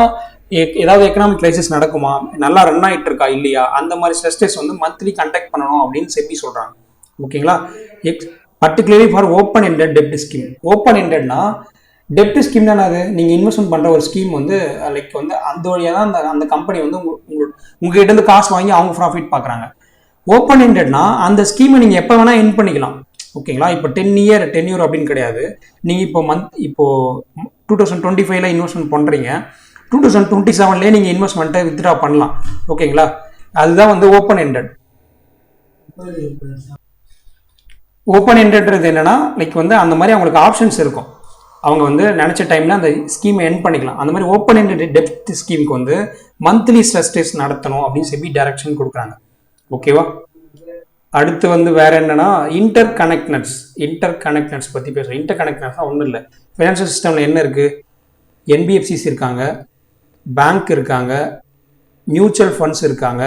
ஏதாவது எக்கனாமிக் கிரைசிஸ் நடக்குமா, நல்லா ரன் ஆகிட்டு இருக்கா இல்லையா, அந்த மாதிரி ஸ்ட்ரெஸ் டெஸ்ட் வந்து மந்த்லி கண்டக்ட் பண்ணணும் அப்படின்னு செபி சொல்கிறாங்க. ஓகேங்களா. பர்டிகுலர்லி ஃபார் ஓப்பன் எண்டட் டெப்ட் ஸ்கீம். ஓப்பன் எண்டட்னா டெப்ட் ஸ்கீம் தானே. அது நீங்கள் இன்வெஸ்ட்மெண்ட் பண்ணுற ஒரு ஸ்கீம் வந்து லைக் வந்து அந்த வழியாக தான் அந்த கம்பெனி வந்து உங்ககிட்ட இருந்து காசு வாங்கி அவங்க ப்ராஃபிட் பார்க்குறாங்க. ஓப்பன் எண்டட்னா அந்த ஸ்கீமை நீங்கள் எப்போ வேணால் என் பண்ணிக்கலாம். ஓகேங்களா. இப்போ 10 இயர் அப்படின்னு கிடையாது. நீங்கள் இப்போ 2025 இன்வெஸ்ட்மெண்ட் பண்ணுறீங்க, 2027 நீங்கள் இன்வெஸ்ட்மெண்ட்டை வித்ட்ரா பண்ணலாம். ஓகேங்களா. அதுதான் வந்து ஓப்பன் எண்டட். ஓப்பன் எண்டட்ன்றது என்னன்னா லைக் வந்து அந்த மாதிரி அவங்களுக்கு ஆப்ஷன்ஸ் இருக்கும். அவங்க வந்து நினச்ச டைமில் அந்த ஸ்கீமை என் பண்ணிக்கலாம். அந்த மாதிரி ஓப்பன் எண்டட் டெப்த் ஸ்கீமுக்கு வந்து மந்த்லி ஸ்ட்ரெஸ் டெஸ்ட் நடத்தணும் அப்படின்னு செபி டைரக்ஷன் கொடுக்குறாங்க. ஓகேவா. அடுத்து வந்து வேற என்னன்னா இன்டர் கனெக்ட்னஸ் பற்றி பேசுகிறோம். இன்டர் கனெக்ட்னஸ் ஒன்றும் இல்லை. ஃபினான்ஷியல் சிஸ்டமில் என்ன இருக்குது? என்பிஎஃப்சிஸ் இருக்காங்க, பேங்க் இருக்காங்க, மியூச்சுவல் ஃபண்ட்ஸ் இருக்காங்க,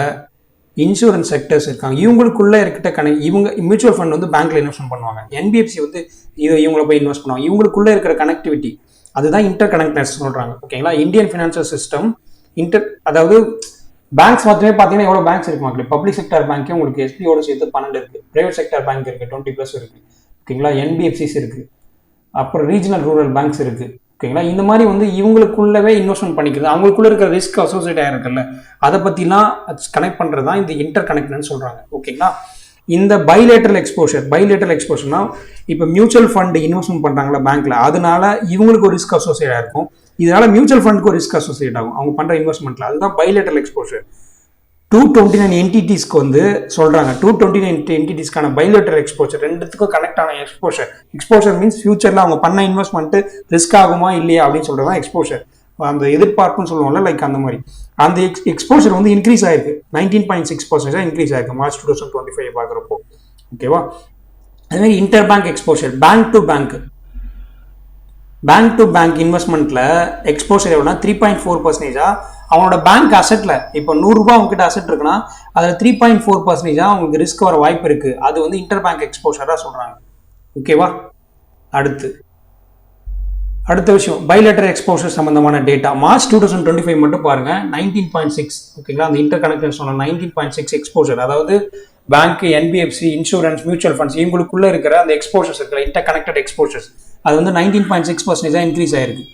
இன்சூரன்ஸ் செக்டர்ஸ் இருக்காங்க. இவங்களுக்குள்ள இருக்கிட்ட இவங்க மியூச்சுவல் ஃபண்ட் வந்து பேங்க்ல இன்வெஸ்ட்மெண்ட் பண்ணுவாங்க. என்பிஎஃப்சி வந்து இவங்களை போய் இன்வெஸ்ட் பண்ணுவாங்க. இவங்களுக்குள்ள இருக்கிற கனெக்டிவிட்டி அதுதான் இன்டர் கனெக்ட்னஸ் சொல்றாங்க. ஓகேங்களா. இந்தியன் ஃபினான்ஷியல் சிஸ்டம் அதாவது பேங்க்ஸ் மட்டுமே பார்த்தீங்கன்னா எவ்வளோ பேங்க்ஸ் இருக்கு மக்களே. பப்ளிக் செக்டர் பேங்க்கே உங்களுக்கு எஸ்பியோட சேர்த்து 12 இருக்கு. பிரைவேட் செக்டர் பேங்க் இருக்கு 20+ இருக்கு. ஓகேங்களா. என்பிஎஃப்சிஸ் இருக்கு. அப்புறம் ரீஜனல் ரூரல் பேங்க்ஸ் இருக்கு. ஓகேங்களா. இந்த மாதிரி வந்து இவங்களுக்குள்ளவே இன்வெஸ்ட்மெண்ட் பண்ணிக்கிறது, அவங்களுக்குள்ள இருக்கிற ரிஸ்க் அசோசியேட் ஆயிருக்குல்ல, அதை பற்றிலாம் கனெக்ட் பண்ணுறது தான் இந்த இன்டர் கனெக்ட்னு சொல்கிறாங்க. ஓகேங்களா. இந்த பைலேட்டரல் எக்ஸ்போஷர்னா இப்போ மியூச்சுவல் ஃபண்ட் இன்வெஸ்ட்மெண்ட் பண்ணுறாங்களா பேங்க்ல, அதனால இவங்களுக்கு ஒரு ரிஸ்க் அசோசியேட் ஆயிருக்கும், இதனால மியூச்சுவல் ஃபண்டுக்கு ஒரு ரிஸ்க் அசோசியேட் ஆகும் அவங்க பண்ணுற இன்வெஸ்ட்மெண்ட்ல. அதுதான் பைலேட்டரல் எக்ஸ்போஷர். 229 என்டிட்டிஸ்க்கு வந்து சொல்றாங்க. 229 என்டிட்டிஸ்க்கான பைலேட்டரல் எக்ஸ்போஷர், ரெண்டுத்துக்கும் கனெக்ட் ஆன எக்ஸ்போஷர் மீன்ஸ் ஃபியூச்சர்ல அவங்க பண்ண இன்வெஸ்ட்மெண்ட் ரிஸ்க் ஆகுமா இல்லையா அப்படின்னு சொல்றதா எக்ஸ்போஷர். அந்த எதிர்பார்ப்புன்னு சொல்லுவோம்ல, லைக் அந்த மாதிரி அந்த எக்ஸ்போஷர் வந்து இன்க்ரீஸ் ஆயிருக்கு. 19.6% இன்க்ரீஸ் ஆயிருக்கு மார்ச் 2025 பார்க்குறப்போ. ஓகேவா. அதே மாதிரி inter bank exposure, bank to bank இன்வெஸ்ட்மெண்ட்ல எக்ஸ்போஷர் எவ்வளோனா 3.4%. அவனோட பேங்க் அசெட்ல இப்போ 100 ரூபாய் அவங்ககிட்ட அசெட் இருக்குன்னா அதில் 3.4% அவங்களுக்கு ரிஸ்க் வர வாய்ப்பு இருக்கு. அது வந்து இன்டர் பேங்க் எக்ஸ்போஷரா சொல்றாங்க. ஓகேவா. அடுத்த விஷயம் பைலேட்டரல் எக்ஸ்போஷர் சம்பந்தமான டேட்டா மார்ச் 2025 மட்டும் பாருங்க 19.6. ஓகேங்களா. அந்த இன்டர் கனெக்டட் சொன்ன 19.6 எக்ஸ்போஷர், அதாவது bank, NBFC, insurance, mutual funds இவங்களுக்குள்ள இருக்கிற அந்த எக்ஸ்போஷர்ஸ் இருக்கிற இன்டர் கனெக்டட் எக்ஸ்போஷர்ஸ் அது வந்து 19.6% இன்க்ரீஸ் ஆயிருக்கு.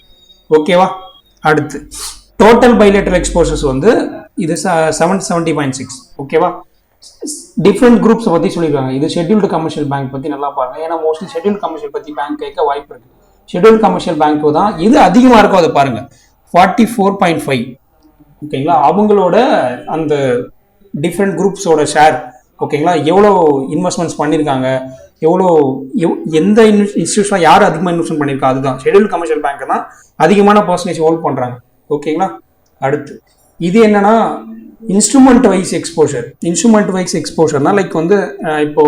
ஓகேவா. அடுத்து டோட்டல் பைலேட்டரல் எக்ஸ்போஷர்ஸ் வந்து இது 770.6. ஓகேவா. டிஃப்ரெண்ட் குரூப்ஸ் பத்தி சொல்லிருக்காங்க. இது ஷெட்யூல்டு கமர்ஷியல் பேங்க் பத்தி நல்லா பாருங்க. ஏன்னா மோஸ்ட்லி ஷெட்யூல்டு கமர்ஷியல் பத்தி பேங்க் கேட்க வாய்ப்பு இருக்கு. ஷெட்யூல்டு கமர்ஷியல் பேங்க் தான் எது அதிகமாக இருக்கோ அதை பாருங்க 44.5. ஓகேங்களா. அவங்களோட அந்த டிஃப்ரெண்ட் குரூப்ஸோட ஷேர், ஓகேங்களா, எவ்வளோ இன்வெஸ்ட்மெண்ட்ஸ் பண்ணியிருக்காங்க, எந்த இன்ஸ்டியூஷன்ல யார் அதிகமாக இன்வெஸ்ட்மெண்ட் பண்ணியிருக்கா, அதுதான் ஷெட்யூல்டு கமர்ஷியல் பேங்க் தான் அதிகமான பர்சன்டேஜ் ஹோல்ட் பண்றாங்க. ஓகேங்களா. அடுத்து இது என்னன்னா இன்ஸ்ட்ருமெண்ட் வைஸ் எக்ஸ்போஷர்னா லைக் வந்து இப்போ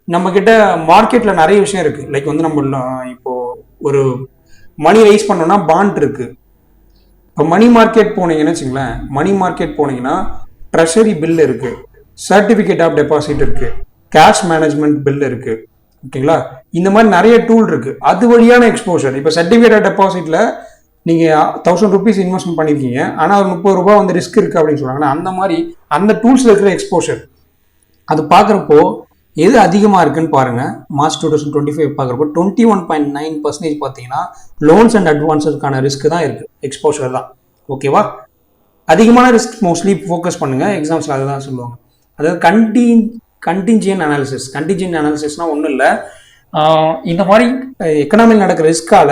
நம்ம கிட்ட மார்க்கெட்ல நிறைய விஷயம் இருக்கு. லைக் வந்து நம்ம இப்போ ஒரு மணி ரைஸ் பண்ணோம்னா பாண்ட் இருக்கு. இப்போ மணி மார்க்கெட் போனீங்கன்னா ட்ரெஷரி பில் இருக்கு, சர்டிபிகேட் ஆஃப் டெபாசிட் இருக்கு, கேஷ் மேனேஜ்மெண்ட் பில் இருக்கு. ஓகேங்களா. இந்த மாதிரி நிறைய டூல் இருக்கு. அது வழியான எக்ஸ்போஷர். இப்போ சர்டிபிகேட் ஆஃப் டெபாசிட்ல நீங்க 1000 rupees இன்வெஸ்ட்மெண்ட் பண்ணிருக்கீங்க, ஆனா ஒரு 30 ரூபாய் வந்து ரிஸ்க் இருக்கு அப்படின்னு சொல்றாங்க. அந்த மாதிரி அந்த டூல்ஸ்ல இருக்கிற எக்ஸ்போஷர் அது பாக்குறப்போ எது அதிகமா இருக்குன்னு பாருங்க. மார்ச் 2025 பாக்குறப்போ 21.9% பாத்தீங்கன்னா லோன்ஸ் அண்ட் அட்வான்ஸுக்கான ரிஸ்க் தான் இருக்கு, எக்ஸ்போஷர் தான். ஓகேவா. அதிகமான ரிஸ்க் மோஸ்ட்லி ஃபோக்கஸ் பண்ணுங்க, எக்ஸாம்ஸ்ல அதை தான் சொல்லுவாங்க. அதாவது கண்டிஜென்ட் அனாலிசிஸ்னா ஒன்றும் இல்லை, இந்த மாதிரி எக்கனாமிக் நடக்கிற ரிஸ்கால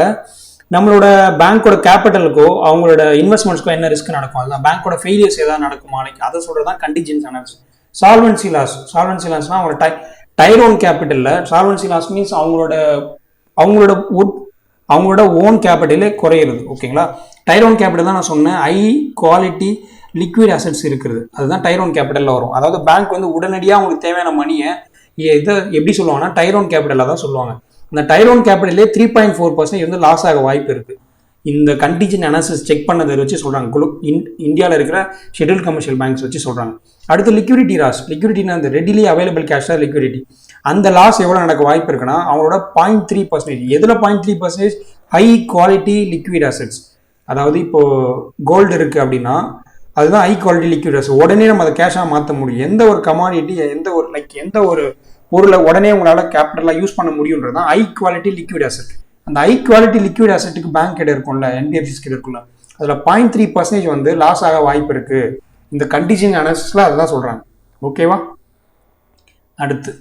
நம்மளோட பேங்கோட கேபிட்டலுக்கோ அவங்களோட இன்வெஸ்ட்மெண்ட்ஸ்க்கோ என்ன ரிஸ்க் நடக்கும், அதுதான் பேங்கோட ஃபெயிலியர்ஸ் ஏதாவது நடக்குமா, அதை சொல்றதுதான் கண்டிஜென்சி அனாலிசிஸ். சால்வன்சி லாஸ்னா அவங்களோட டயர் ஒன் கேபிட்டல்ல சால்வன்சி லாஸ் மீன்ஸ் அவங்களோட ஓன் கேபிட்டலே குறையிறது. ஓகேங்களா. டயர் ஒன் கேபிட்டல் தான் நான் சொன்னேன், ஹை குவாலிட்டி லிக்விட் அசெட்ஸ் இருக்கிறது, அதுதான் டயர் ஒன் கேபிட்டல்ல வரும். அதாவது பேங்க் வந்து உடனடியாக அவங்களுக்கு தேவையான மணியை இதை எப்படி சொல்லுவாங்கன்னா டயர் ஒன் கேபிட்டலாக தான் சொல்லுவாங்க. அந்த டயர் ஒன் கேபிட்டலே 3.4% வந்து லாஸ் ஆக வாய்ப்பு இருக்கு. இந்த கண்டிஜென்ட் அனாலிசிஸ் செக் பண்ணதை வச்சு சொல்றாங்க, இந்தியாவில் இருக்கிற ஷெட்யூல்டு கமர்ஷியல் பேங்க்ஸ் வச்சு சொல்றாங்க. அடுத்து லிக்விடிட்டினா அந்த ரெடிலி அவைலபிள் கேஷ் லிக்விடிட்டி, அந்த லாஸ் எவ்வளவு நடக்க வாய்ப்பு இருக்குன்னா அவங்களோட 0.3%. எதுல 0.3%? High quality liquid assets. அதாவது இப்போ கோல்டு இருக்கு அப்படின்னா அதுதான் ஹை குவாலிட்டி லிக்விட் அசெட். உடனே நம்ம அதை கேஷாக மாற்ற முடியும். எந்த ஒரு கமாடிட்டி, எந்த ஒரு பொருளை உடனே உங்களால் கேபிட்டலாக யூஸ் பண்ண முடியுன்றது தான் ஹை குவாலிட்டி லிக்விட் அசெட். அந்த ஹை குவாலிட்டி லிக்விட் அசெட்டுக்கு பேங்க் கிட்ட இருக்கும்ல, என்பிஎஃப்சிஸ் கிட்ட இருக்கும்ல, அதில் 0.3% வந்து லாஸ் ஆக வாய்ப்பு இருக்கு. இந்த கண்டிஜென்ட் அனாலிசிஸ்ல அதுதான் சொல்றாங்க. ஓகேவா. அடுத்து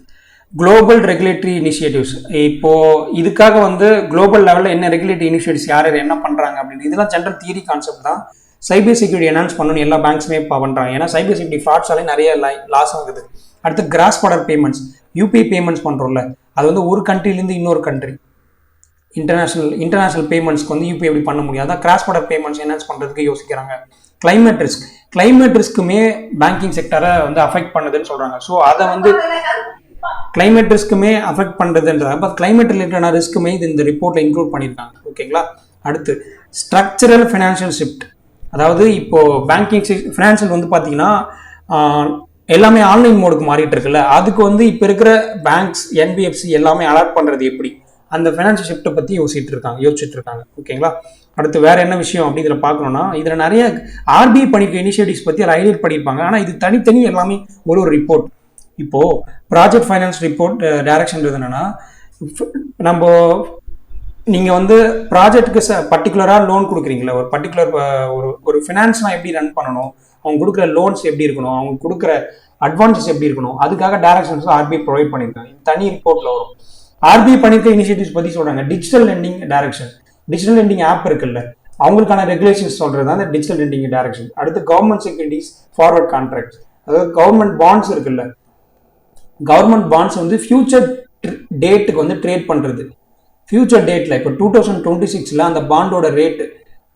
குளோபல் ரெகுலேட்டரி இனிஷியேட்டிவ்ஸ். இப்போ இதுக்காக வந்து குளோபல் லெவலில் என்ன ரெகுலேட்டரி இனிஷியேட்டிவ்ஸ் யார் என்ன பண்றாங்க அப்படின்னு இதெல்லாம் ஜென்ரல் தியரி கான்செப்ட் தான். சைபர் செக்யூரிட்டி என்ஹான்ஸ் பண்ணணும்னு எல்லா பேங்க்ஸுமே பண்றாங்க. ஏன்னா சைபர் செக்யூரிட்டி ஃப்ராட்ஸாலே நிறைய லாஸ் ஆகுது. அடுத்து cross border payments, UPI payments பண்றோம்ல, அது வந்து ஒரு கண்ட்ரிலேருந்து இன்னொரு கண்ட்ரி இன்டர்நேஷனல் பேமெண்ட்ஸ்க்கு வந்து யூபிஐ எப்படி பண்ண முடியும், அதான் கிராஸ் பார்டர் பேமெண்ட்ஸ் என்ஹான்ஸ் பண்றதுக்கு யோசிக்கிறாங்க. கிளைமேட் ரிஸ்க்குமே பேங்கிங் செக்டரை வந்து அஃபெக்ட் பண்ணுதுன்னு சொல்றாங்க. ஸோ அதை வந்து கிளைமேட் ரிஸ்க்குமே அஃபெக்ட் பண்ணுறதுன்றது, பட் கிளைமேட் ரிலேட்டடான ரிஸ்க்குமே இந்த ரிப்போர்ட்ல இன்க்ளூட் பண்ணியிருக்காங்க. ஓகேங்களா. அடுத்து ஸ்ட்ரக்சரல் ஃபினான்ஷியல் ஷிஃப்ட். அதாவது இப்போ பேங்கிங் ஃபினான்ஷியல் வந்து பார்த்தீங்கன்னா எல்லாமே ஆன்லைன் மோடுக்கு மாறிட்டு இருக்குல்ல, அதுக்கு வந்து இப்போ இருக்கிற பேங்க்ஸ், என்பிஎஃப்சி எல்லாமே அலாட் பண்ணுறது எப்படி, அந்த ஃபினான்ஷியல் ஷிஃப்ட்டை பற்றி யோசிச்சுட்டு இருக்காங்க. ஓகேங்களா. அடுத்து வேற என்ன விஷயம் அப்படி இதில் பார்க்கணும்னா, இதில் நிறைய ஆர்பிஐ பண்ணியிருக்க இனிஷியேட்டிவ்ஸ் பற்றி அதில் ஹைலைட் பண்ணியிருப்பாங்க. ஆனால் இது தனித்தனி எல்லாமே ஒரு ரிப்போர்ட். இப்போ ப்ராஜெக்ட் ஃபைனான்ஸ் ரிப்போர்ட் டைரக்ஷன் என்னன்னா, நம்ம நீங்கள் வந்து ப்ராஜெக்ட்டுக்கு பர்டிகுலராக லோன் கொடுக்குறீங்களா, ஒரு பர்டிகுலர் ஒரு ஃபினான்ஸ்லாம் எப்படி ரன் பண்ணணும், அவங்க கொடுக்குற லோன்ஸ் எப்படி இருக்கணும், அவங்க கொடுக்குற அட்வான்சஸ் எப்படி இருக்கணும், அதுக்காக டைரக்ஷன்ஸ் ஆர்பிஐ ப்ரொவைட் பண்ணியிருக்காங்க. தனி ரிப்போர்ட்டில் வரும். ஆர்பிஐ பண்ணியிருக்க இனிஷியேட்டிவ்ஸ் பற்றி சொல்கிறாங்க. Digital lending direction, digital lending app இருக்குல்ல, அவங்களுக்கான ரெகுலேஷன்ஸ் சொல்கிறது தான் டிஜிட்டல் லெண்டிங் டைரக்ஷன். அடுத்து கவர்மெண்ட் செக்யூரிட்டிஸ் ஃபார்வர்ட் கான்ட்ராக்ட்ஸ், அதாவது கவர்மெண்ட் பாண்ட்ஸ் இருக்குல்ல, கவர்மெண்ட் பாண்ட்ஸ் வந்து ஃபியூச்சர் டேட்டுக்கு வந்து ட்ரேட் பண்ணுறது. ஃபியூச்சர் டேட்டில் இப்போ 2026 அந்த பாண்டோட ரேட்டு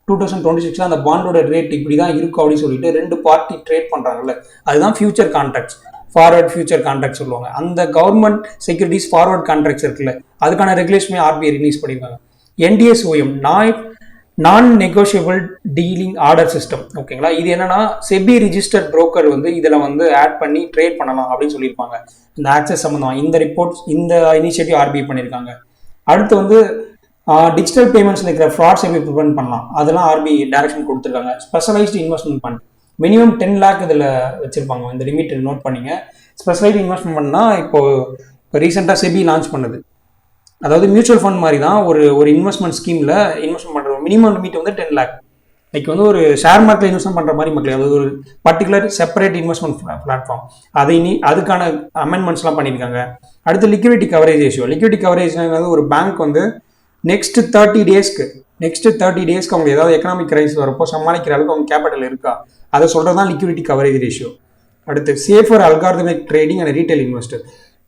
2026 அந்த பாண்டோட ரேட் இப்படி தான் இருக்கும் அப்படின்னு சொல்லிட்டு 2 பார்ட்டி ட்ரேட் பண்ணுறாங்கல்ல, அதுதான் future contracts, forward future contract சொல்லுவாங்க. அந்த கவர்மெண்ட் செக்யூரிட்டிஸ் ஃபார்வர்ட் கான்ட்ராக்ட்ஸ் இருக்குல்ல, அதுக்கான ரெகுலேஷனே ஆர்பிஐ ரிலீஸ் பண்ணியிருக்காங்க. என்டிஎஸ்ஓஎம், நான் நெகோஷியபிள் டீலிங் ஆர்டர் சிஸ்டம், ஓகேங்களா. இது என்னன்னா செபி ரிஜிஸ்டர்ட் புரோக்கர் வந்து இதில் வந்து ஆட் பண்ணி ட்ரேட் பண்ணலாம் அப்படின்னு சொல்லியிருப்பாங்க. இந்த ஆக்சஸ் சம்மந்தமாக இந்த ரிப்போர்ட்ஸ், இந்த இனிஷியேட்டிவ் ஆர்பிஐ பண்ணியிருக்காங்க. அடுத்து வந்து டிஜிட்டல் பேமெண்ட்ஸில் இருக்கிற ஃப்ராட்ஸ் எப்படி ப்ரிவென்ட் பண்ணலாம், அதெல்லாம் ஆர்பிஐ டைரக்ஷன் கொடுத்துருக்காங்க. Specialised investment fund minimum 10 lakh இதில் வச்சிருப்பாங்க. இந்த லிமிட் நோட் பண்ணிங்க. ஸ்பெஷலைஸ்டு இன்வெஸ்ட்மெண்ட் பண்ணால் இப்போ ரீசெண்டாக செபி லான்ச் பண்ணுது. அதாவது மியூச்சுவல் ஃபண்ட் மாதிரி தான் ஒரு இன்வெஸ்ட்மெண்ட் ஸ்கீமில் இன்வெஸ்ட்மெண்ட் பண்ணுற மினிமம் லிமிட் வந்து 10 lakh. லைக் வந்து ஒரு ஷேர் மார்க்கெட் இன்வெஸ்ட்மெண்ட் பண்ணுற மாதிரி மக்கள், அதாவது ஒரு பர்டிகுலர் செப்பரேட் இன்வெஸ்ட்மெண்ட் பிளாட்ஃபார்ம், அதுக்கான அமெண்ட்மெண்ட்ஸ்லாம் பண்ணியிருக்காங்க. அடுத்து liquidity coverage ratio. Liquidity coverage ஒரு பேங்க் வந்து நெக்ஸ்ட் 30 டேஸ்க்கு அவங்க ஏதாவது எக்கனாமிக் கிரைசிஸ் வரப்போ சமாளிக்கிற அளவுக்கு அவங்க கேபிட்டல் இருக்கா, அதை சொல்கிறது தான் லிக்விடிட்டி கவரேஜ் ரேஷியோ. அடுத்து safer algorithmic trading and retail investor.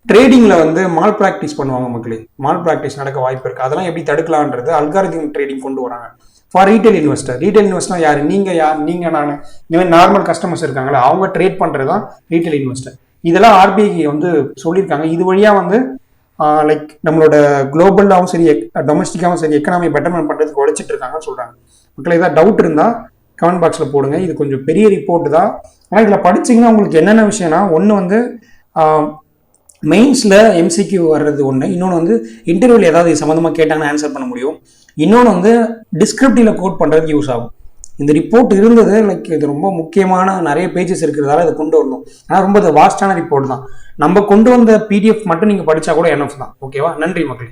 ட்ரேடிங்கில் வந்து மால் ப்ராக்டிஸ் பண்ணுவாங்க மக்களே, மால் ப்ராக்டிஸ் நடக்க வாய்ப்பு இருக்குது. அதெல்லாம் எப்படி தடுக்கலான்றது அல்காரிதமிக் ட்ரேடிங் கொண்டு வராங்க. ஃபார் ரீட்டைல் இன்வெஸ்டர் யார், நீங்கள் நான் இந்த மாதிரி நார்மல் கஸ்டமர்ஸ் இருக்காங்களா, அவங்க ட்ரேட் பண்ணுறது தான் ரீட்டைல் இன்வெஸ்டர். இதெல்லாம் ஆர்பிஐ வந்து சொல்லியிருக்காங்க. இது வழியாக வந்து லைக் நம்மளோட குளோபலாகவும் சரி டொமஸ்டிக்காகவும் சரி எக்கனாமி பெட்டர்மெண்ட் பண்ணுறதுக்கு உழைச்சிட்டு இருக்காங்கன்னு சொல்கிறாங்க. மக்கள் ஏதாவது டவுட் இருந்தால் கமெண்ட் பாக்ஸில் போடுங்க. இது கொஞ்சம் பெரிய ரிப்போர்ட் தான். ஆனால் இதில் படிச்சிங்கன்னா உங்களுக்கு என்னென்ன விஷயம்னா, ஒன்று வந்து மெயின்ஸில் எம்சிக்யூ வர்றது ஒன்று, இன்னொன்று வந்து இன்டர்வியூவில் ஏதாவது இது சம்மந்தமாக கேட்டாங்கன்னா ஆன்சர் பண்ண முடியும், இன்னொன்று வந்து டிஸ்கிரிப்டிவில் கோட் பண்ணுறதுக்கு யூஸ் ஆகும். இந்த ரிப்போர்ட் இருந்தது லைக் இது ரொம்ப முக்கியமான நிறைய பேஜஸ் இருக்கிறதால இதை கொண்டு வரணும். ஆனால் ரொம்ப வாஸ்டான ரிப்போர்ட் தான். நம்ம கொண்டு வந்த பிடிஎஃப் மட்டும் நீங்கள் படித்தா கூட என்எஃப் தான். ஓகேவா? நன்றி மக்களே.